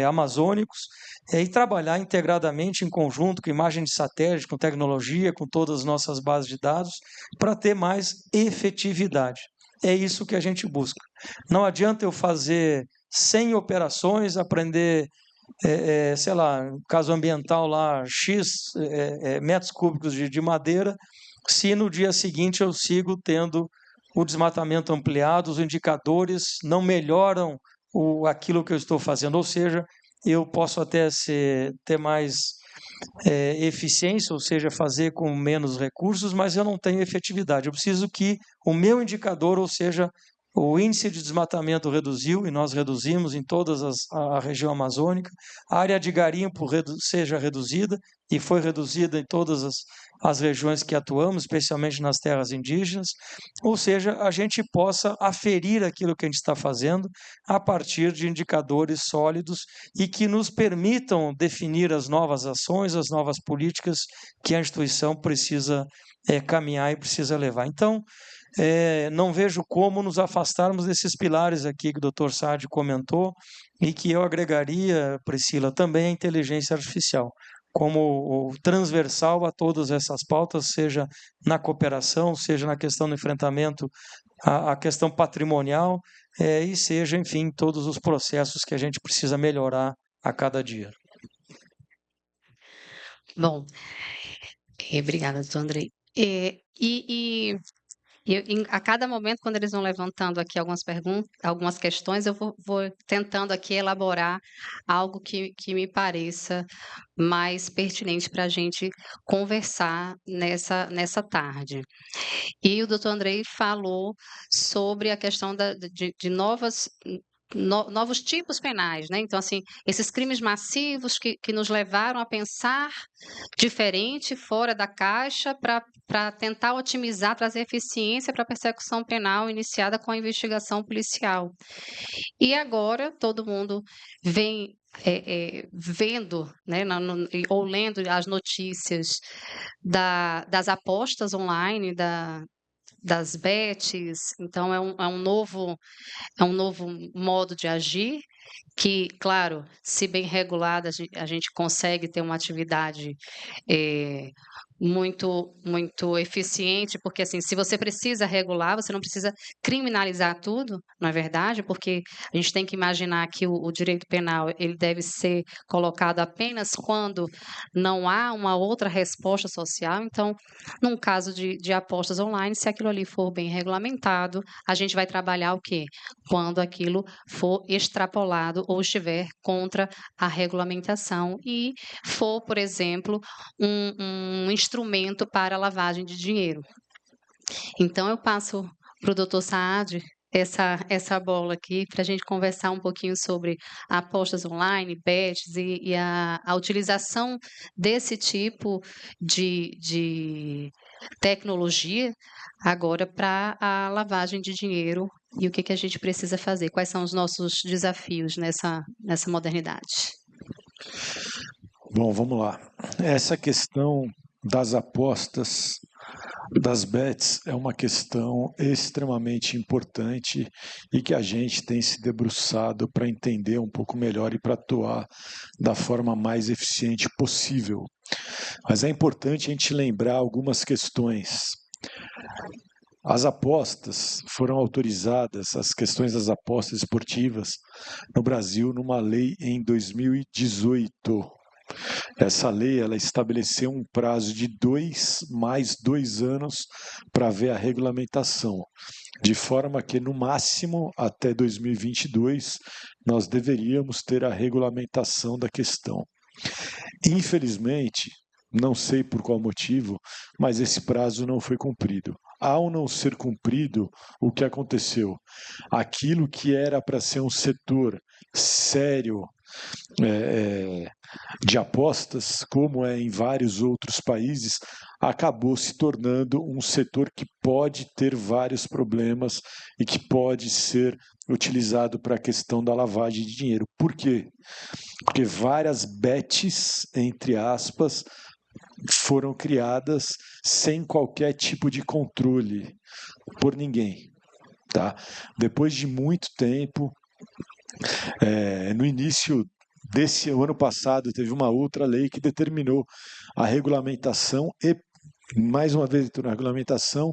[SPEAKER 3] amazônicos, e trabalhar integradamente, em conjunto, com imagem de satélite, com tecnologia, com todas as nossas bases de dados, para ter mais efetividade. É isso que a gente busca. Não adianta eu fazer 100 operações, aprender, sei lá, caso ambiental lá, X metros cúbicos de madeira, se no dia seguinte eu sigo tendo o desmatamento ampliado, os indicadores não melhoram aquilo que eu estou fazendo, ou seja, eu posso até ter mais eficiência, ou seja, fazer com menos recursos, mas eu não tenho efetividade. Eu preciso que o meu indicador, ou seja, o índice de desmatamento reduziu, e nós reduzimos em toda a região amazônica, a área de garimpo seja reduzida, e foi reduzida em todas as regiões que atuamos, especialmente nas terras indígenas, ou seja, a gente possa aferir aquilo que a gente está fazendo a partir de indicadores sólidos e que nos permitam definir as novas ações, as novas políticas que a instituição precisa caminhar e precisa levar. Então, não vejo como nos afastarmos desses pilares aqui que o Dr. Saad comentou e que eu agregaria, Priscila, também a inteligência artificial, como transversal a todas essas pautas, seja na cooperação, seja na questão do enfrentamento à questão patrimonial, e seja, enfim, todos os processos que a gente precisa melhorar a cada dia.
[SPEAKER 2] Bom, obrigada, doutor Andrei. A cada momento, quando eles vão levantando aqui algumas perguntas, algumas questões, eu vou tentando aqui elaborar algo que me pareça mais pertinente para a gente conversar nessa tarde. E o doutor Andrei falou sobre a questão de novos tipos penais, né? Então, assim, esses crimes massivos que nos levaram a pensar diferente, fora da caixa, para tentar otimizar, trazer eficiência para a persecução penal iniciada com a investigação policial. E agora todo mundo vem vendo, né, ou lendo as notícias das apostas online, das bets, então é um novo modo de agir, que, claro, se bem regulada, a gente consegue ter uma atividade muito eficiente, porque, assim, se você precisa regular, você não precisa criminalizar tudo, não é verdade? Porque a gente tem que imaginar que o direito penal ele deve ser colocado apenas quando não há uma outra resposta social. Então, num caso de apostas online, se aquilo ali for bem regulamentado, a gente vai trabalhar o quê? Quando aquilo for extrapolado ou estiver contra a regulamentação e for, por exemplo, um instrumento para a lavagem de dinheiro. Então, eu passo para o doutor Saad essa bola aqui para a gente conversar um pouquinho sobre apostas online, bets e a utilização desse tipo de tecnologia agora para a lavagem de dinheiro e o que a gente precisa fazer, quais são os nossos desafios nessa modernidade.
[SPEAKER 1] Bom, vamos lá. Essa questão das apostas, das bets, é uma questão extremamente importante e que a gente tem se debruçado para entender um pouco melhor e para atuar da forma mais eficiente possível. Mas é importante a gente lembrar algumas questões. As apostas foram autorizadas, as questões das apostas esportivas no Brasil, numa lei em 2018. Essa lei ela estabeleceu um prazo de 2 mais 2 anos para ver a regulamentação, de forma que, no máximo, até 2022, nós deveríamos ter a regulamentação da questão. Infelizmente, não sei por qual motivo, mas esse prazo não foi cumprido. Ao não ser cumprido, o que aconteceu? Aquilo que era para ser um setor sério, de apostas, como é em vários outros países, acabou se tornando um setor que pode ter vários problemas e que pode ser utilizado para a questão da lavagem de dinheiro. Por quê? Porque várias bets, entre aspas, foram criadas sem qualquer tipo de controle por ninguém. Tá? Depois de muito tempo, no início desse ano passado, teve uma outra lei que determinou a regulamentação e, mais uma vez, a regulamentação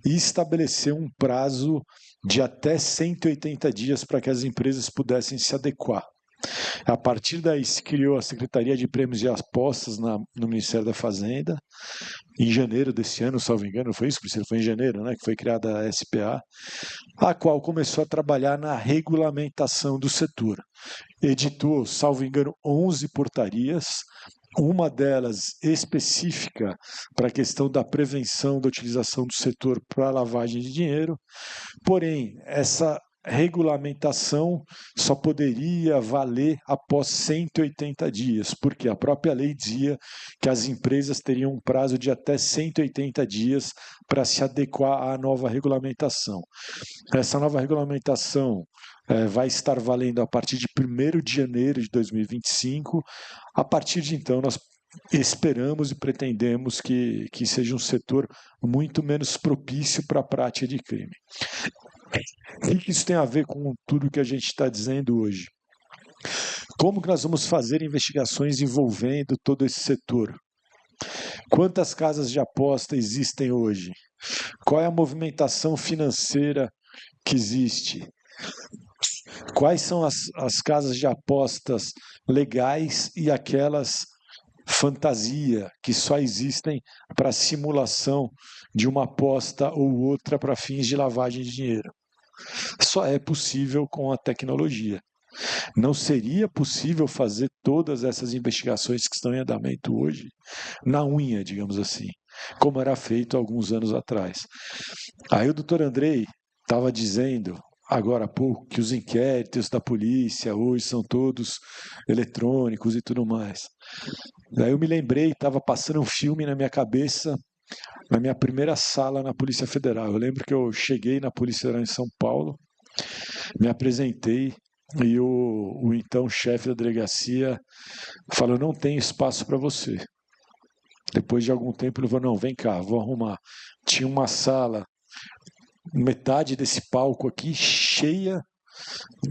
[SPEAKER 1] e estabeleceu um prazo de até 180 dias para que as empresas pudessem se adequar. A partir daí se criou a Secretaria de Prêmios e Apostas no Ministério da Fazenda, em janeiro desse ano, salvo engano, foi isso, Priscila? Foi em janeiro, né, que foi criada a SPA, a qual começou a trabalhar na regulamentação do setor. Editou, salvo engano, 11 portarias, uma delas específica para a questão da prevenção da utilização do setor para lavagem de dinheiro, porém, essa regulamentação só poderia valer após 180 dias, porque a própria lei dizia que as empresas teriam um prazo de até 180 dias para se adequar à nova regulamentação. Essa nova regulamentação vai estar valendo a partir de 1º de janeiro de 2025. A partir de então, nós esperamos e pretendemos que seja um setor muito menos propício para a prática de crime. O que isso tem a ver com tudo que a gente está dizendo hoje? Como que nós vamos fazer investigações envolvendo todo esse setor? Quantas casas de aposta existem hoje? Qual é a movimentação financeira que existe? Quais são as casas de apostas legais e aquelas fantasia que só existem para simulação de uma aposta ou outra para fins de lavagem de dinheiro? Só é possível com a tecnologia. Não seria possível fazer todas essas investigações que estão em andamento hoje na unha, digamos assim, como era feito alguns anos atrás. Aí o doutor Andrei estava dizendo, agora há pouco, que os inquéritos da polícia hoje são todos eletrônicos e tudo mais. Daí eu me lembrei, estava passando um filme na minha cabeça, na minha primeira sala na Polícia Federal. Eu lembro que eu cheguei na Polícia Federal em São Paulo, me apresentei e o então chefe da delegacia falou, não tem espaço para você. Depois de algum tempo ele falou, não, vem cá, vou arrumar. Tinha uma sala, metade desse palco aqui cheia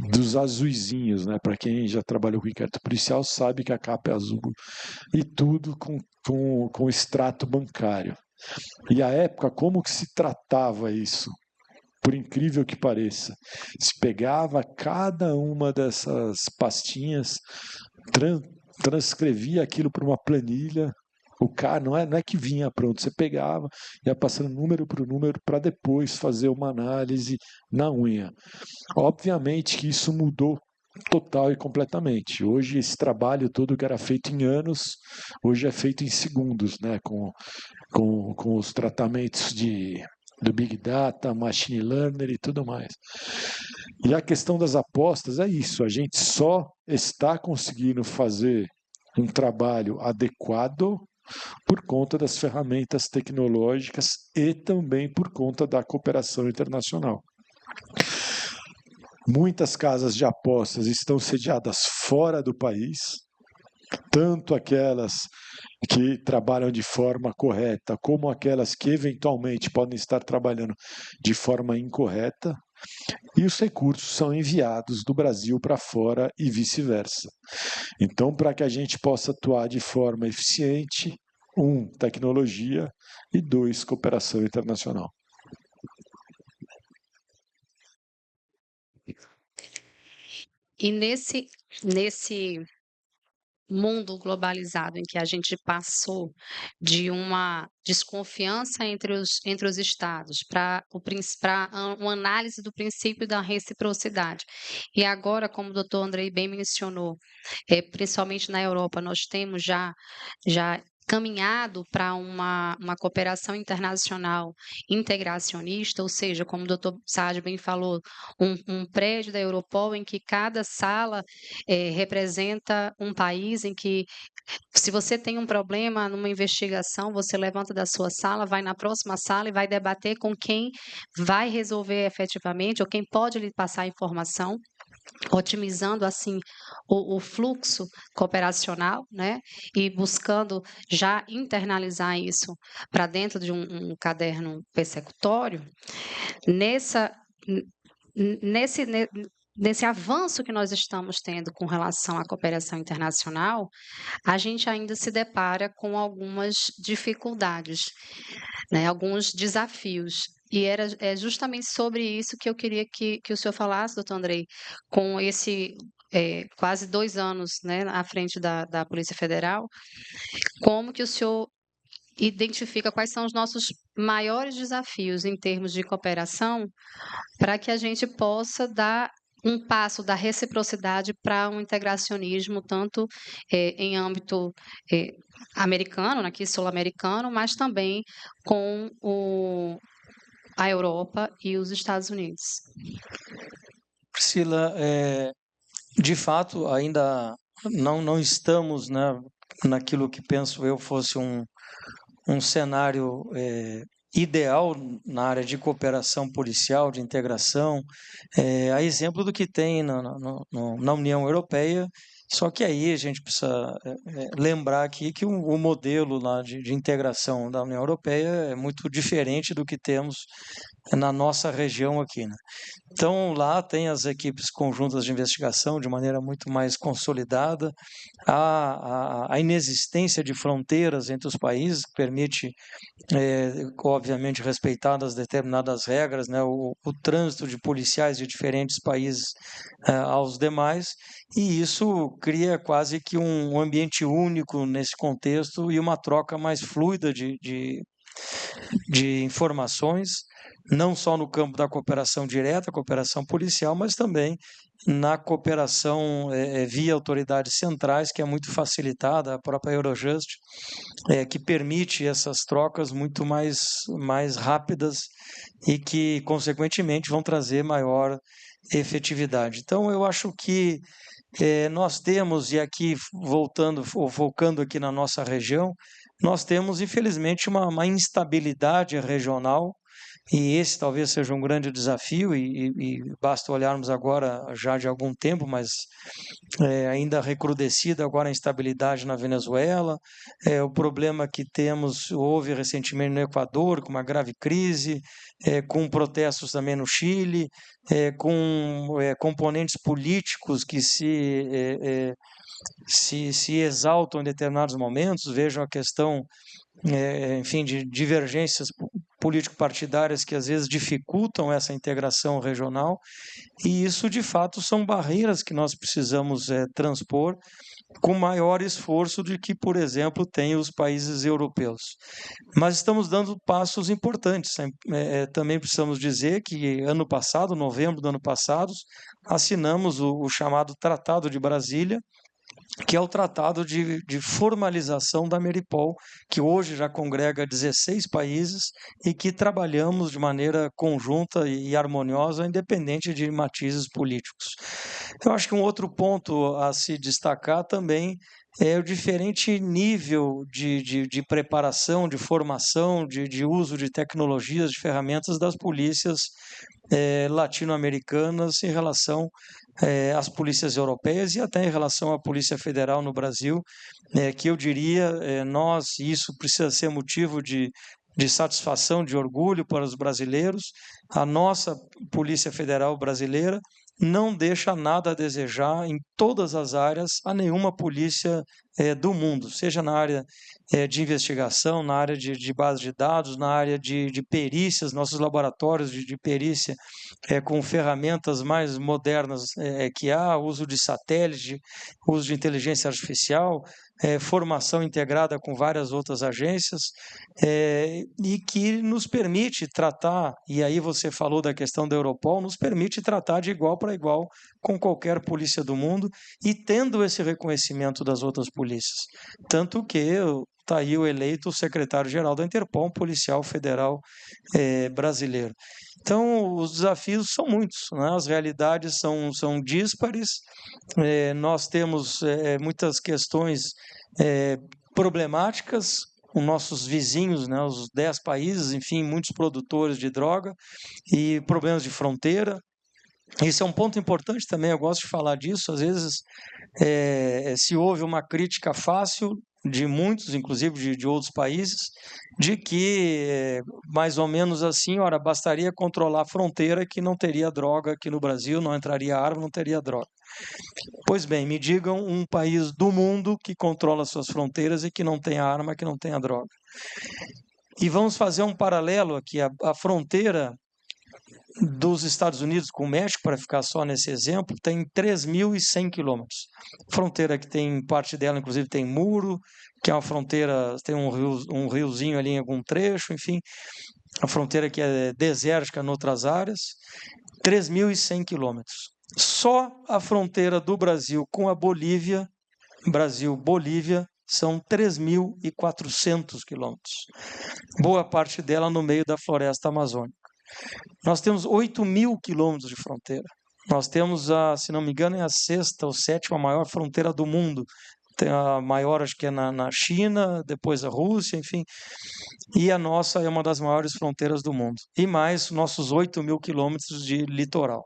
[SPEAKER 1] dos azuizinhos, né? Para quem já trabalhou com inquérito policial sabe que a capa é azul e tudo com extrato bancário. E à época, como que se tratava isso? Por incrível que pareça, se pegava cada uma dessas pastinhas, transcrevia aquilo para uma planilha. O cara não é que vinha pronto, você pegava, ia passando número por número para depois fazer uma análise na unha. Obviamente que isso mudou total e completamente. Hoje esse trabalho todo que era feito em anos, hoje é feito em segundos, né? Com os tratamentos do Big Data, Machine Learning e tudo mais. E a questão das apostas é isso, a gente só está conseguindo fazer um trabalho adequado por conta das ferramentas tecnológicas e também por conta da cooperação internacional. Muitas casas de apostas estão sediadas fora do país, tanto aquelas que trabalham de forma correta, como aquelas que eventualmente podem estar trabalhando de forma incorreta, e os recursos são enviados do Brasil para fora e vice-versa. Então, para que a gente possa atuar de forma eficiente, 1, tecnologia e 2, cooperação internacional.
[SPEAKER 2] E nesse mundo globalizado em que a gente passou de uma desconfiança entre os estados para uma análise do princípio da reciprocidade. E agora, como o doutor Andrei bem mencionou, principalmente na Europa, nós temos já caminhado para uma cooperação internacional integracionista, ou seja, como o doutor Saad bem falou, um prédio da Europol em que cada sala representa um país, em que se você tem um problema numa investigação, você levanta da sua sala, vai na próxima sala e vai debater com quem vai resolver efetivamente ou quem pode lhe passar a informação, otimizando assim o fluxo cooperacional, né? E buscando já internalizar isso para dentro de um caderno persecutório. Nesse, nesse avanço que nós estamos tendo com relação à cooperação internacional, a gente ainda se depara com algumas dificuldades, né, alguns desafios. E é justamente sobre isso que eu queria que o senhor falasse, doutor Andrei, com esse quase 2 anos, né, à frente da Polícia Federal, como que o senhor identifica quais são os nossos maiores desafios em termos de cooperação, para que a gente possa dar um passo da reciprocidade para um integracionismo, tanto em âmbito americano, aqui sul-americano, mas também com a Europa e os Estados Unidos.
[SPEAKER 3] Priscila, de fato, ainda não estamos, né, naquilo que penso eu fosse um cenário ideal na área de cooperação policial, de integração, a exemplo do que tem na União Europeia. Só que aí a gente precisa lembrar aqui que o modelo lá de integração da União Europeia é muito diferente do que temos na nossa região aqui, né? Então, lá tem as equipes conjuntas de investigação de maneira muito mais consolidada, a inexistência de fronteiras entre os países permite, obviamente, respeitadas determinadas regras, né, o trânsito de policiais de diferentes países aos demais, e isso cria quase que um ambiente único nesse contexto e uma troca mais fluida de informações, não só no campo da cooperação direta, cooperação policial, mas também na cooperação via autoridades centrais, que é muito facilitada, a própria Eurojust, que permite essas trocas muito mais rápidas e que, consequentemente, vão trazer maior efetividade. Então, eu acho que nós temos, e aqui voltando ou focando aqui na nossa região, nós temos, infelizmente, uma instabilidade regional, e esse talvez seja um grande desafio, e basta olharmos agora já de algum tempo, mas ainda recrudescida agora a instabilidade na Venezuela, o problema que houve recentemente no Equador, com uma grave crise, com protestos também no Chile, com componentes políticos que se exaltam em determinados momentos, vejam a questão, enfim, de divergências político-partidárias que às vezes dificultam essa integração regional, e isso de fato são barreiras que nós precisamos transpor com maior esforço do que, por exemplo, têm os países europeus. Mas estamos dando passos importantes. Também precisamos dizer que ano passado, novembro do ano passado, assinamos o chamado Tratado de Brasília, que é o tratado de formalização da Meripol, que hoje já congrega 16 países e que trabalhamos de maneira conjunta e harmoniosa, independente de matizes políticos. Eu acho que um outro ponto a se destacar também é o diferente nível de preparação, de formação, de uso de tecnologias, de ferramentas das polícias latino-americanas em relação às polícias europeias e até em relação à Polícia Federal no Brasil, que eu diria, e isso precisa ser motivo de satisfação, de orgulho para os brasileiros, a nossa Polícia Federal brasileira não deixa nada a desejar em todas as áreas a nenhuma polícia do mundo, seja na área de investigação, na área de base de dados, na área de perícias, nossos laboratórios de perícia com ferramentas mais modernas que há, uso de satélite, uso de inteligência artificial, formação integrada com várias outras agências, e que nos permite tratar, e aí você falou da questão da Europol, nos permite tratar de igual para igual com qualquer polícia do mundo e tendo esse reconhecimento das outras polícias. Tanto que está aí o eleito secretário-geral da Interpol, um policial federal brasileiro. Então, os desafios são muitos, né? As realidades são díspares, nós temos muitas questões problemáticas com nossos vizinhos, né? Os 10 países, enfim, muitos produtores de droga e problemas de fronteira. Isso é um ponto importante também, eu gosto de falar disso. Às vezes se houve uma crítica fácil de muitos, inclusive de outros países, de que mais ou menos assim, ora, bastaria controlar a fronteira que não teria droga aqui no Brasil, não entraria arma, não teria droga. Pois bem, me digam um país do mundo que controla suas fronteiras e que não tenha arma, que não tenha droga. E vamos fazer um paralelo aqui, a fronteira dos Estados Unidos com o México, para ficar só nesse exemplo, tem 3.100 quilômetros. Fronteira que tem, parte dela inclusive tem muro, que é uma fronteira, tem um riozinho ali em algum trecho, enfim, a fronteira que é desértica em outras áreas, 3.100 quilômetros. Só a fronteira do Brasil com a Bolívia, Brasil-Bolívia, são 3.400 quilômetros. Boa parte dela no meio da floresta amazônica. Nós temos 8.000 quilômetros de fronteira. Nós temos, se não me engano, é a 6ª ou 7ª maior fronteira do mundo. Tem a maior, acho que é na China, depois a Rússia, enfim. E a nossa é uma das maiores fronteiras do mundo. E mais nossos 8.000 quilômetros de litoral.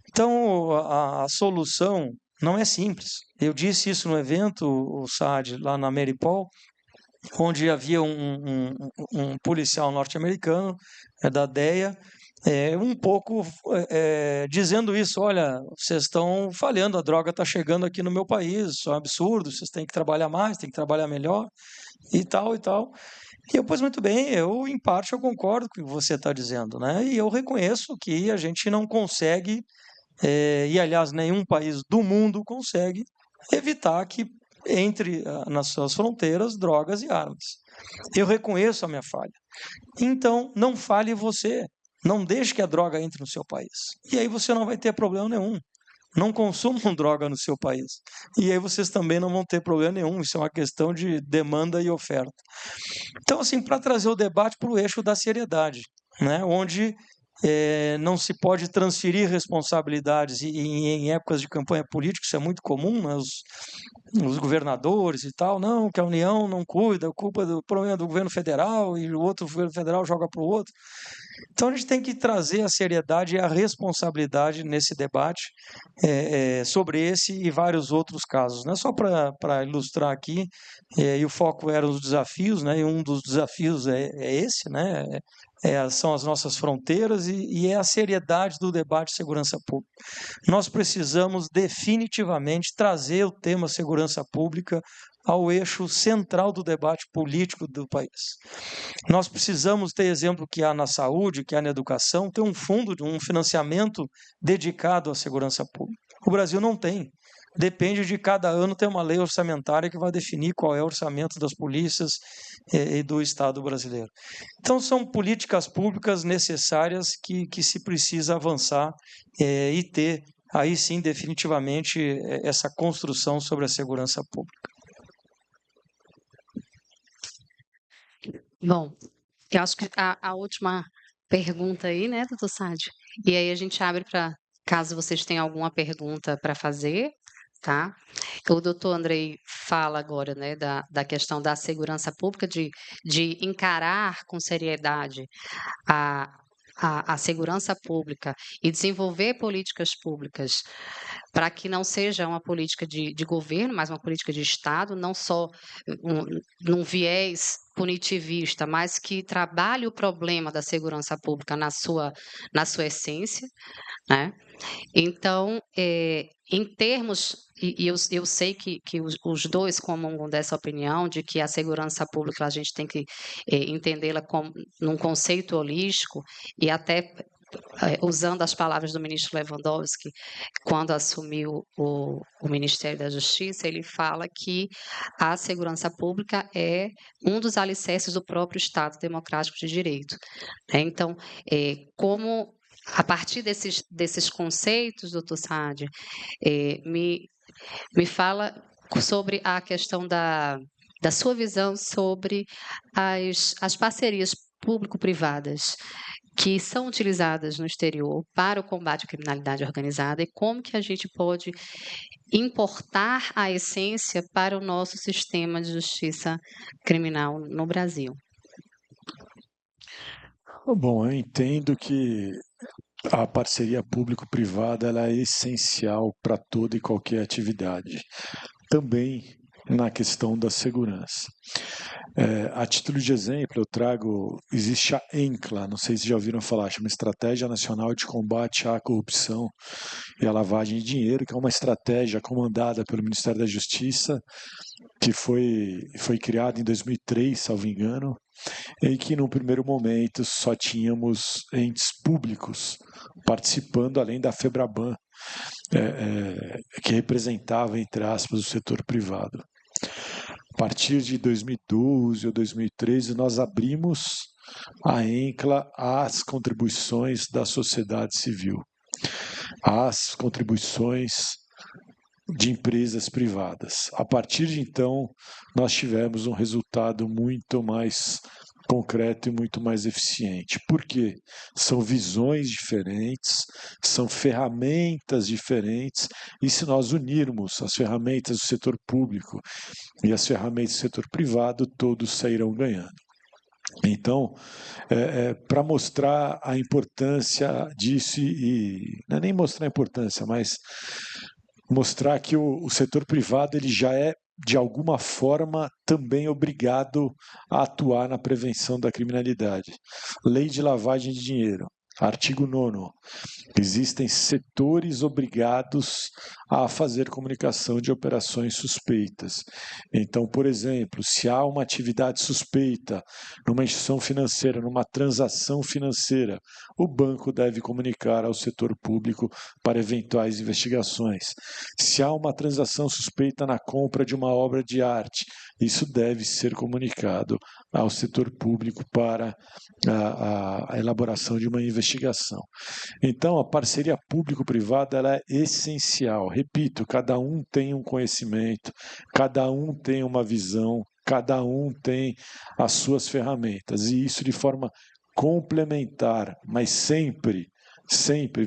[SPEAKER 3] Então, a solução não é simples. Eu disse isso no evento, o Saad, lá na Maripol, onde havia um policial norte-americano da DEA, um pouco dizendo isso: olha, vocês estão falhando, a droga está chegando aqui no meu país, isso é um absurdo, vocês têm que trabalhar mais, têm que trabalhar melhor, e tal, e tal. E eu, pois muito bem, em parte eu concordo com o que você está dizendo, né? E eu reconheço que a gente não consegue, e aliás nenhum país do mundo consegue, evitar que entre nas suas fronteiras drogas e armas. Eu reconheço a minha falha. Então, não falhe você. Não deixe que a droga entre no seu país. E aí você não vai ter problema nenhum. Não consumam droga no seu país. E aí vocês também não vão ter problema nenhum. Isso é uma questão de demanda e oferta. Então, assim, para trazer o debate para o eixo da seriedade, né? Onde não se pode transferir responsabilidades em épocas de campanha política, isso é muito comum, né? Os governadores e tal, não, que a União não cuida, a culpa do problema do governo federal e o outro governo federal joga para o outro. Então a gente tem que trazer a seriedade e a responsabilidade nesse debate sobre esse e vários outros casos, né? Só para ilustrar aqui, e o foco eram os desafios, né? E um dos desafios é esse, né? São as nossas fronteiras e é a seriedade do debate de segurança pública. Nós precisamos definitivamente trazer o tema segurança pública ao eixo central do debate político do país. Nós precisamos ter exemplo que há na saúde, que há na educação, ter um fundo, um financiamento dedicado à segurança pública. O Brasil não tem. Depende de cada ano ter uma lei orçamentária que vai definir qual é o orçamento das polícias e do Estado brasileiro. Então, são políticas públicas necessárias que se precisa avançar e ter, aí sim, definitivamente, essa construção sobre a segurança pública.
[SPEAKER 2] Bom, eu acho que a última pergunta aí, né, doutor Saad? E aí a gente abre para, caso vocês tenham alguma pergunta para fazer, tá? O doutor Andrei fala agora, né, da questão da segurança pública, de encarar com seriedade a segurança pública e desenvolver políticas públicas para que não seja uma política de governo, mas uma política de Estado, não só num viés punitivista, mas que trabalhe o problema da segurança pública na sua essência, né? Então, em termos, e eu sei que os dois comungam dessa opinião, de que a segurança pública a gente tem que entendê-la como num conceito holístico, e até usando as palavras do ministro Lewandowski, quando assumiu o Ministério da Justiça, ele fala que a segurança pública é um dos alicerces do próprio Estado Democrático de Direito. Então, como a partir desses conceitos, doutor Saad, me fala sobre a questão da sua visão sobre as parcerias público-privadas que são utilizadas no exterior para o combate à criminalidade organizada e como que a gente pode importar a essência para o nosso sistema de justiça criminal no Brasil.
[SPEAKER 1] Bom, eu entendo que a parceria público-privada ela é essencial para toda e qualquer atividade, também na questão da segurança. A título de exemplo, eu trago, existe a ENCLA, não sei se já ouviram falar, chama Estratégia Nacional de Combate à Corrupção e à Lavagem de Dinheiro, que é uma estratégia comandada pelo Ministério da Justiça, que foi criada em 2003, salvo engano, em que, num primeiro momento, só tínhamos entes públicos participando, além da FEBRABAN, que representava, entre aspas, o setor privado. A partir de 2012 ou 2013, nós abrimos a ENCLA às contribuições da sociedade civil, às contribuições de empresas privadas. A partir de então, nós tivemos um resultado muito mais concreto e muito mais eficiente. Por quê? São visões diferentes, são ferramentas diferentes, e se nós unirmos as ferramentas do setor público e as ferramentas do setor privado, todos sairão ganhando. Então, para mostrar a importância disso, não é nem mostrar a importância, mas mostrar que o setor privado ele já é, de alguma forma, também obrigado a atuar na prevenção da criminalidade. Lei de lavagem de dinheiro, artigo 9º. Existem setores obrigados a fazer comunicação de operações suspeitas. Então, por exemplo, se há uma atividade suspeita numa instituição financeira, numa transação financeira, o banco deve comunicar ao setor público para eventuais investigações. Se há uma transação suspeita na compra de uma obra de arte, isso deve ser comunicado ao setor público para a elaboração de uma investigação. Então, a parceria público-privada ela é essencial. Repito, cada um tem um conhecimento, cada um tem uma visão, cada um tem as suas ferramentas, e isso de forma complementar, mas sempre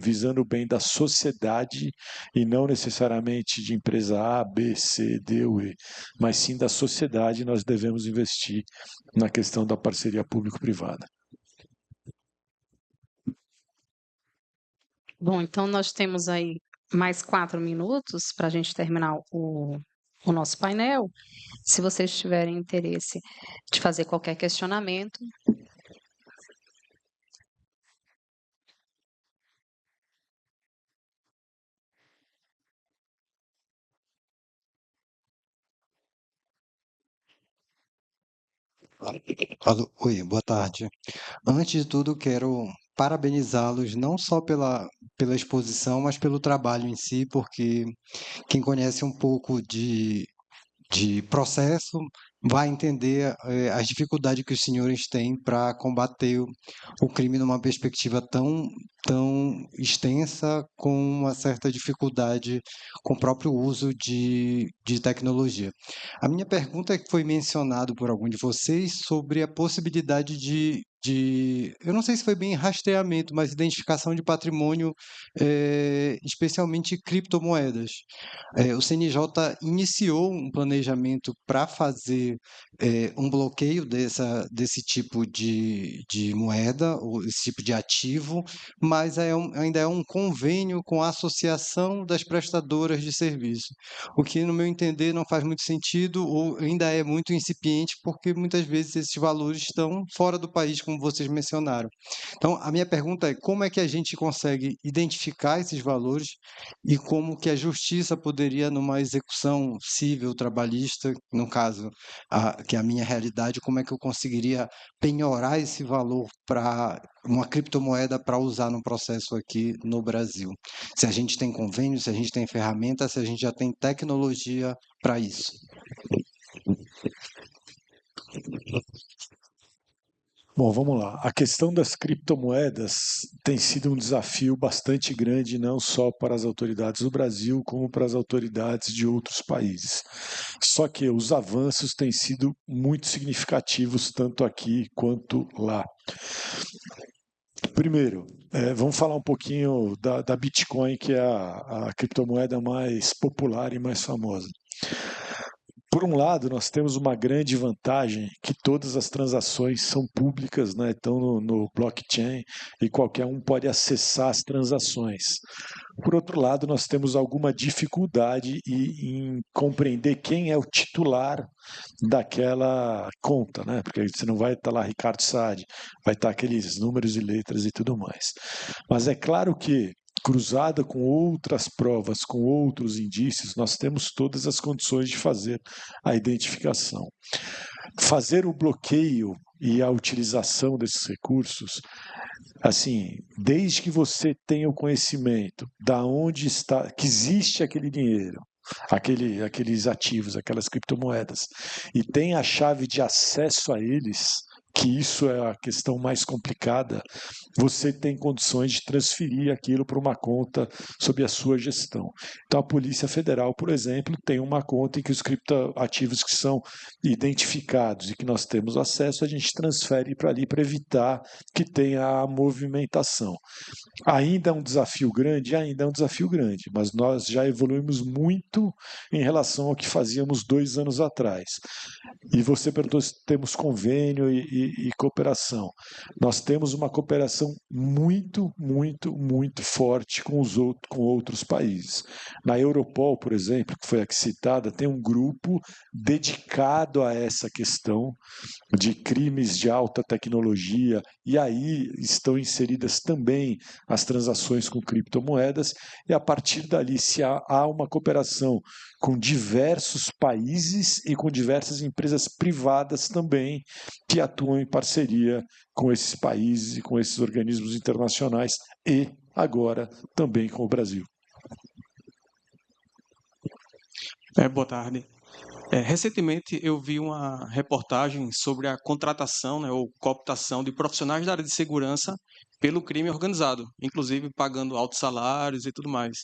[SPEAKER 1] visando o bem da sociedade e não necessariamente de empresa A, B, C, D ou E, mas sim da sociedade. Nós devemos investir na questão da parceria público-privada.
[SPEAKER 2] Bom, então nós temos aí mais 4 minutos para a gente terminar o nosso painel. Se vocês tiverem interesse de fazer qualquer questionamento.
[SPEAKER 4] Oi, boa tarde. Antes de tudo, quero parabenizá-los não só pela exposição, mas pelo trabalho em si, porque quem conhece um pouco de processo vai entender as dificuldades que os senhores têm para combater o crime numa perspectiva tão extensa, com uma certa dificuldade com o próprio uso de tecnologia. A minha pergunta é que foi mencionado por algum de vocês sobre a possibilidade eu não sei se foi bem rastreamento, mas identificação de patrimônio, especialmente criptomoedas. O CNJ iniciou um planejamento para fazer um bloqueio desse tipo de moeda, ou esse tipo de ativo, mas ainda é um convênio com a Associação das Prestadoras de Serviço, o que, no meu entender, não faz muito sentido ou ainda é muito incipiente, porque muitas vezes esses valores estão fora do país, como vocês mencionaram. Então, a minha pergunta é como é que a gente consegue identificar esses valores e como que a justiça poderia, numa execução civil, trabalhista, no caso, que é a minha realidade, como é que eu conseguiria penhorar esse valor para uma criptomoeda para usar no processo aqui no Brasil? Se a gente tem convênio, se a gente tem ferramenta, se a gente já tem tecnologia para isso.
[SPEAKER 1] Bom, vamos lá. A questão das criptomoedas tem sido um desafio bastante grande, não só para as autoridades do Brasil, como para as autoridades de outros países. Só que os avanços têm sido muito significativos, tanto aqui quanto lá. Primeiro, vamos falar um pouquinho da Bitcoin, que é a criptomoeda mais popular e mais famosa. Por um lado, nós temos uma grande vantagem que todas as transações são públicas, né? Estão no blockchain e qualquer um pode acessar as transações. Por outro lado, nós temos alguma dificuldade em compreender quem é o titular daquela conta, né? Porque você não vai estar lá Ricardo Saad, vai estar aqueles números e letras e tudo mais. Mas é claro que cruzada com outras provas, com outros indícios, nós temos todas as condições de fazer a identificação. Fazer o bloqueio e a utilização desses recursos, assim, desde que você tenha o conhecimento da onde está, que existe aquele dinheiro, aqueles ativos, aquelas criptomoedas, e tem a chave de acesso a eles, que isso é a questão mais complicada, você tem condições de transferir aquilo para uma conta sob a sua gestão. Então, a Polícia Federal, por exemplo, tem uma conta em que os criptoativos que são identificados e que nós temos acesso, a gente transfere para ali para evitar que tenha a movimentação. Ainda é um desafio grande? Ainda é um desafio grande, mas nós já evoluímos muito em relação ao que fazíamos 2 anos atrás. E você perguntou se temos convênio e cooperação. Nós temos uma cooperação muito, muito, muito forte com outros países. Na Europol, por exemplo, que foi aqui citada, tem um grupo dedicado a essa questão de crimes de alta tecnologia, e aí estão inseridas também as transações com criptomoedas, e a partir dali, se há uma cooperação com diversos países e com diversas empresas privadas também que atuam em parceria com esses países e com esses organismos internacionais e agora também com o Brasil.
[SPEAKER 5] Boa tarde. Recentemente eu vi uma reportagem sobre a contratação, né, ou cooptação de profissionais da área de segurança pelo crime organizado, inclusive pagando altos salários e tudo mais.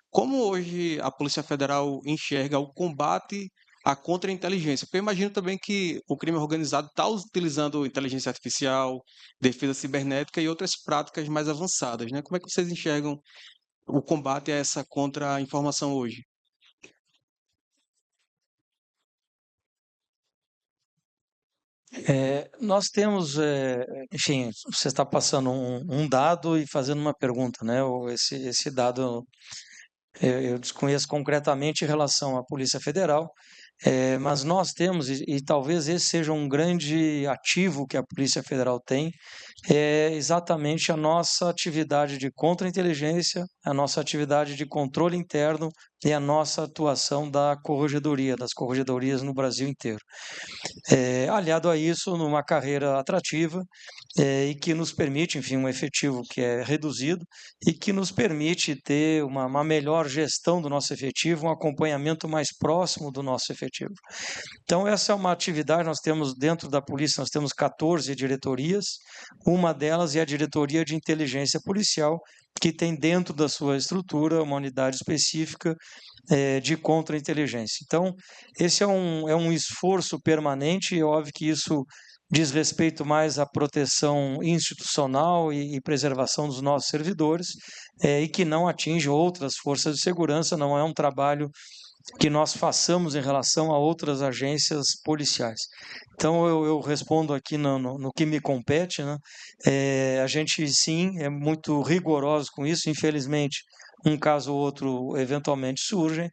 [SPEAKER 5] Como hoje a Polícia Federal enxerga o combate à contra-inteligência? Porque eu imagino também que o crime organizado está utilizando inteligência artificial, defesa cibernética e outras práticas mais avançadas, né? Como é que vocês enxergam o combate a essa contra-informação hoje?
[SPEAKER 3] Nós temos, enfim, você está passando um dado e fazendo uma pergunta, né? Esse dado eu desconheço concretamente em relação à Polícia Federal, mas nós temos, e talvez esse seja um grande ativo que a Polícia Federal tem, é exatamente a nossa atividade de contra-inteligência, a nossa atividade de controle interno e a nossa atuação das corregedorias no Brasil inteiro. Aliado a isso, numa carreira atrativa e que nos permite, enfim, um efetivo que é reduzido e que nos permite ter uma melhor gestão do nosso efetivo, um acompanhamento mais próximo do nosso efetivo. Então, essa é uma atividade, nós temos dentro da polícia, nós temos 14 diretorias, uma delas é a Diretoria de Inteligência Policial, que tem dentro da sua estrutura uma unidade específica de contra-inteligência. Então, esse é um esforço permanente, e é óbvio que isso diz respeito mais à proteção institucional e preservação dos nossos servidores, e que não atinge outras forças de segurança, não é um trabalho que nós façamos em relação a outras agências policiais. Então, eu respondo aqui no que me compete, né? A gente, sim, é muito rigoroso com isso, infelizmente, um caso ou outro eventualmente surgem,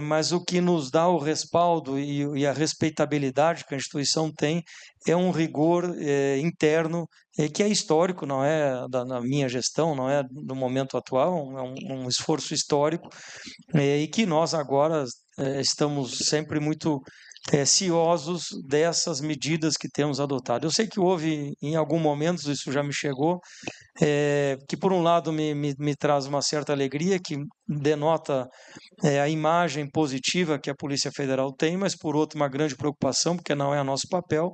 [SPEAKER 3] mas o que nos dá o respaldo e a respeitabilidade que a instituição tem é um rigor interno que é histórico, não é da minha gestão, não é do momento atual, é um esforço histórico e que nós agora estamos sempre muito ciosos dessas medidas que temos adotado. Eu sei que houve, em algum momento, isso já me chegou, que por um lado me traz uma certa alegria, que denota a imagem positiva que a Polícia Federal tem, mas por outro uma grande preocupação, porque não é nosso papel,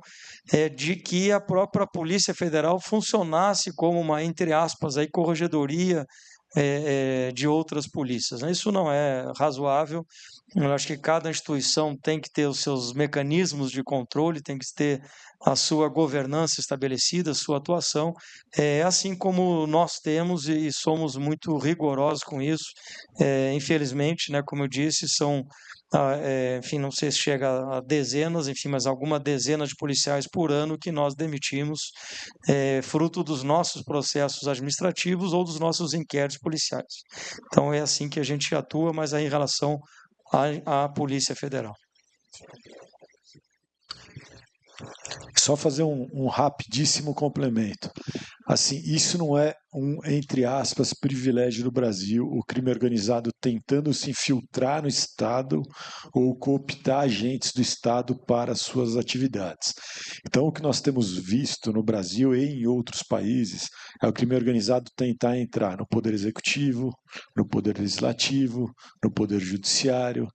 [SPEAKER 3] de que a própria Polícia Federal funcionasse como uma, entre aspas, aí, corregedoria de outras polícias, né? Isso não é razoável. Eu acho que cada instituição tem que ter os seus mecanismos de controle, tem que ter a sua governança estabelecida, a sua atuação, assim como nós temos e somos muito rigorosos com isso. Infelizmente, né, como eu disse, são, enfim, não sei se chega a dezenas, enfim, mas alguma dezena de policiais por ano que nós demitimos, fruto dos nossos processos administrativos ou dos nossos inquéritos policiais. Então é assim que a gente atua, mas aí em relação à Polícia Federal.
[SPEAKER 1] Só fazer um rapidíssimo complemento. Assim, isso não é um, entre aspas, privilégio do Brasil, o crime organizado tentando se infiltrar no Estado ou cooptar agentes do Estado para suas atividades. Então, o que nós temos visto no Brasil e em outros países é o crime organizado tentar entrar no Poder Executivo, no Poder Legislativo, no Poder Judiciário,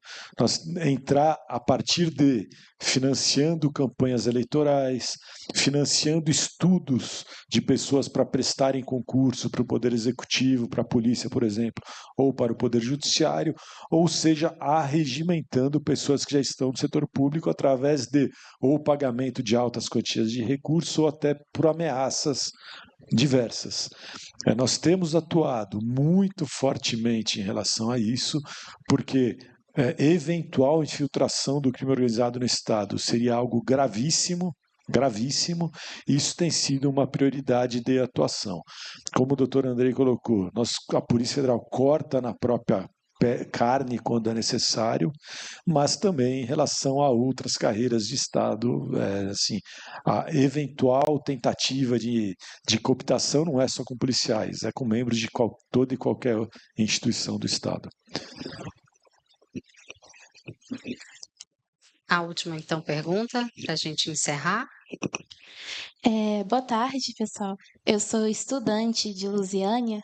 [SPEAKER 1] entrar a partir de financiando campanhas eleitorais, financiando estudos de pessoas para prestarem concurso para o Poder Executivo, para a polícia, por exemplo, ou para o Poder Judiciário, ou seja, arregimentando pessoas que já estão no setor público através de ou pagamento de altas quantias de recursos ou até por ameaças diversas. Nós temos atuado muito fortemente em relação a isso, porque eventual infiltração do crime organizado no Estado seria algo gravíssimo, gravíssimo, e isso tem sido uma prioridade de atuação. Como o doutor Andrei colocou, a Polícia Federal corta na própria carne quando é necessário, mas também em relação a outras carreiras de Estado, assim, a eventual tentativa de cooptação não é só com policiais, é com membros de toda e qualquer instituição do Estado.
[SPEAKER 2] A última, então, pergunta, para a gente encerrar.
[SPEAKER 6] Boa tarde, pessoal. Eu sou estudante de Lusiânia,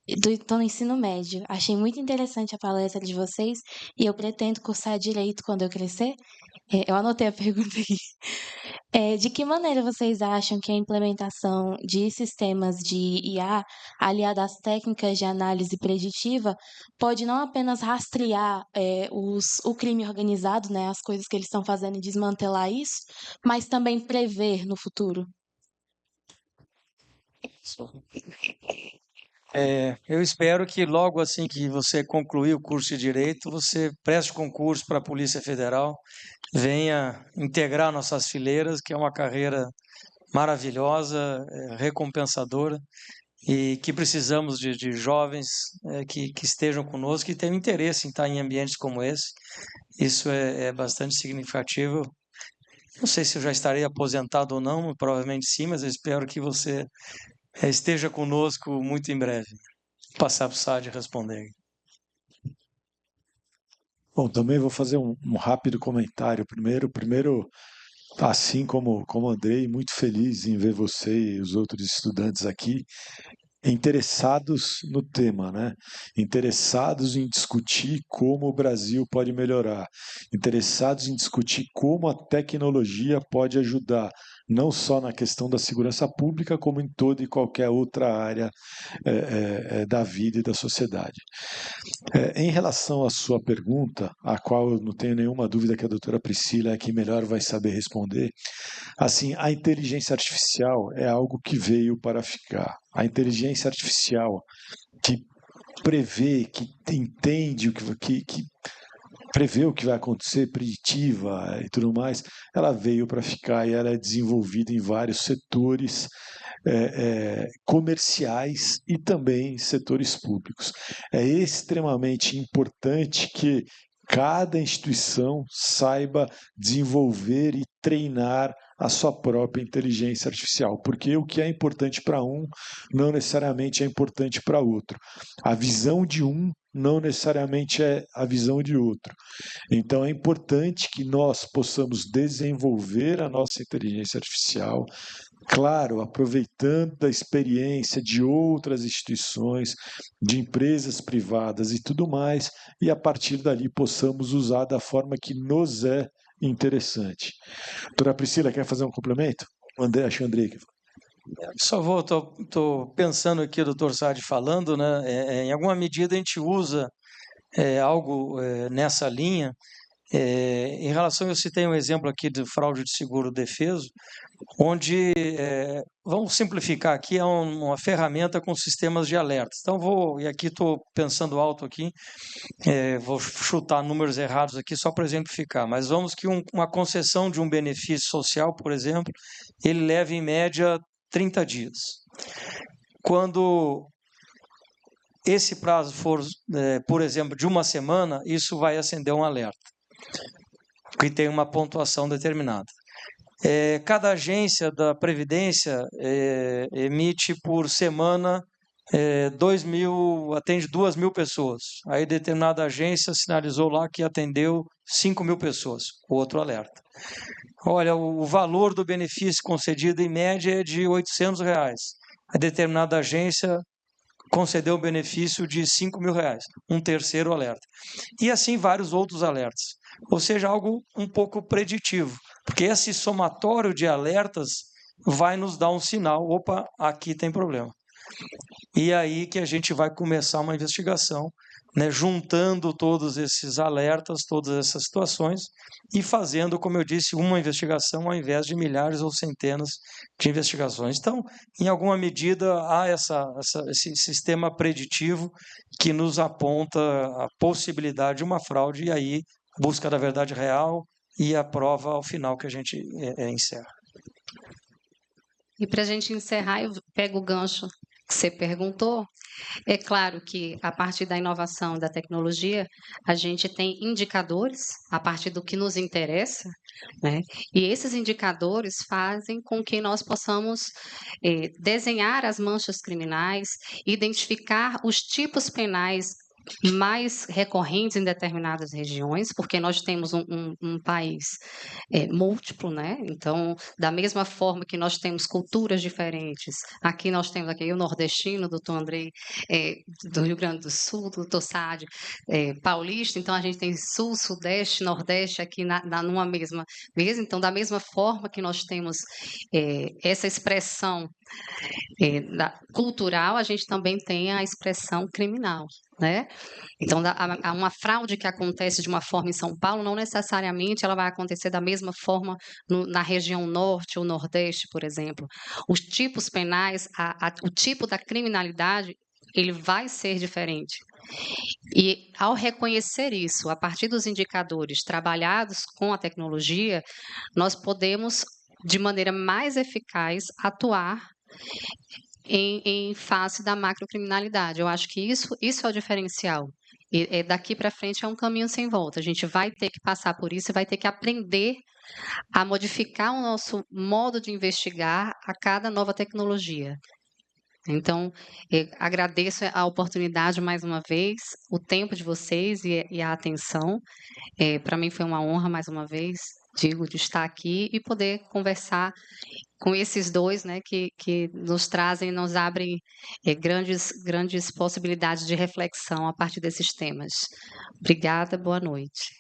[SPEAKER 6] estou no ensino médio. Achei muito interessante a palestra de vocês e eu pretendo cursar direito quando eu crescer. Eu anotei a pergunta aqui. De que maneira vocês acham que a implementação de sistemas de IA, aliada às técnicas de análise preditiva, pode não apenas rastrear o crime organizado, né, as coisas que eles estão fazendo e desmantelar isso, mas também prever no futuro?
[SPEAKER 3] Eu espero que logo assim que você concluir o curso de Direito, você preste concurso para a Polícia Federal, venha integrar nossas fileiras, que é uma carreira maravilhosa, recompensadora, e que precisamos de jovens que estejam conosco e tenham interesse em estar em ambientes como esse. Isso é bastante significativo. Não sei se eu já estarei aposentado ou não, provavelmente sim, mas eu espero que você esteja conosco muito em breve. Vou passar para o Saad responder.
[SPEAKER 1] Bom, também vou fazer um rápido comentário. Primeiro, assim como Andrei, muito feliz em ver você e os outros estudantes aqui interessados no tema, né? Interessados em discutir como o Brasil pode melhorar, interessados em discutir como a tecnologia pode ajudar, não só na questão da segurança pública, como em toda e qualquer outra área da vida e da sociedade. Em relação à sua pergunta, a qual eu não tenho nenhuma dúvida que a doutora Priscila é quem melhor vai saber responder, assim, a inteligência artificial é algo que veio para ficar. A inteligência artificial que prevê, que entende, que prevê o que vai acontecer, preditiva e tudo mais, ela veio para ficar e ela é desenvolvida em vários setores comerciais e também setores públicos. É extremamente importante que cada instituição saiba desenvolver e treinar a sua própria inteligência artificial, porque o que é importante para um não necessariamente é importante para outro. A visão de um não necessariamente é a visão de outro. Então, é importante que nós possamos desenvolver a nossa inteligência artificial, claro, aproveitando da experiência de outras instituições, de empresas privadas e tudo mais, e a partir dali possamos usar da forma que nos é interessante. Doutora Priscila, quer fazer um complemento? Acho que o Andrei quer falar.
[SPEAKER 3] Só vou, tô pensando aqui, doutor Saad falando, né? Em alguma medida a gente usa algo nessa linha. Em relação, eu citei um exemplo aqui de fraude de seguro defeso, onde, vamos simplificar aqui, é uma ferramenta com sistemas de alertas. Então, e aqui estou pensando alto aqui, vou chutar números errados aqui só para exemplificar, mas vamos que uma concessão de um benefício social, por exemplo, ele leva em média 30 dias. Quando esse prazo for, por exemplo, de uma semana, isso vai acender um alerta, que tem uma pontuação determinada. Cada agência da Previdência emite por semana atende 2.000 pessoas. Aí determinada agência sinalizou lá que atendeu 5.000 pessoas, o outro alerta. Olha, o valor do benefício concedido em média é de R$ 800. A determinada agência concedeu um benefício de R$ 5.000, um terceiro alerta. E assim vários outros alertas. Ou seja, algo um pouco preditivo, porque esse somatório de alertas vai nos dar um sinal, opa, aqui tem problema. E aí que a gente vai começar uma investigação, né, juntando todos esses alertas, todas essas situações e fazendo, como eu disse, uma investigação ao invés de milhares ou centenas de investigações. Então, em alguma medida, há esse sistema preditivo que nos aponta a possibilidade de uma fraude e aí busca da verdade real e a prova ao final que a gente encerra.
[SPEAKER 2] E para a gente encerrar, eu pego o gancho que você perguntou. É claro que, a partir da inovação e da tecnologia, a gente tem indicadores a partir do que nos interessa, né? E esses indicadores fazem com que nós possamos desenhar as manchas criminais, identificar os tipos penais mais recorrentes em determinadas regiões, porque nós temos um país múltiplo, né? Então, da mesma forma que nós temos culturas diferentes, aqui nós temos aqui o nordestino, doutor Andrei, do Rio Grande do Sul, doutor Saad, paulista, então a gente tem sul, sudeste, nordeste aqui numa mesma vez. Então, da mesma forma que nós temos essa expressão cultural, a gente também tem a expressão criminal, né? Então, uma fraude que acontece de uma forma em São Paulo, não necessariamente ela vai acontecer da mesma forma na região norte ou nordeste, por exemplo. Os tipos penais, o tipo da criminalidade, ele vai ser diferente. E, ao reconhecer isso, a partir dos indicadores trabalhados com a tecnologia, nós podemos, de maneira mais eficaz, atuar em face da macrocriminalidade. Eu acho que isso é o diferencial. E daqui para frente é um caminho sem volta. A gente vai ter que passar por isso e vai ter que aprender a modificar o nosso modo de investigar a cada nova tecnologia. Então, agradeço a oportunidade mais uma vez, o tempo de vocês e a atenção. Para mim foi uma honra mais uma vez, digo, de estar aqui e poder conversar com esses dois, né, que nos trazem, nos abrem grandes possibilidades de reflexão a partir desses temas. Obrigada, boa noite.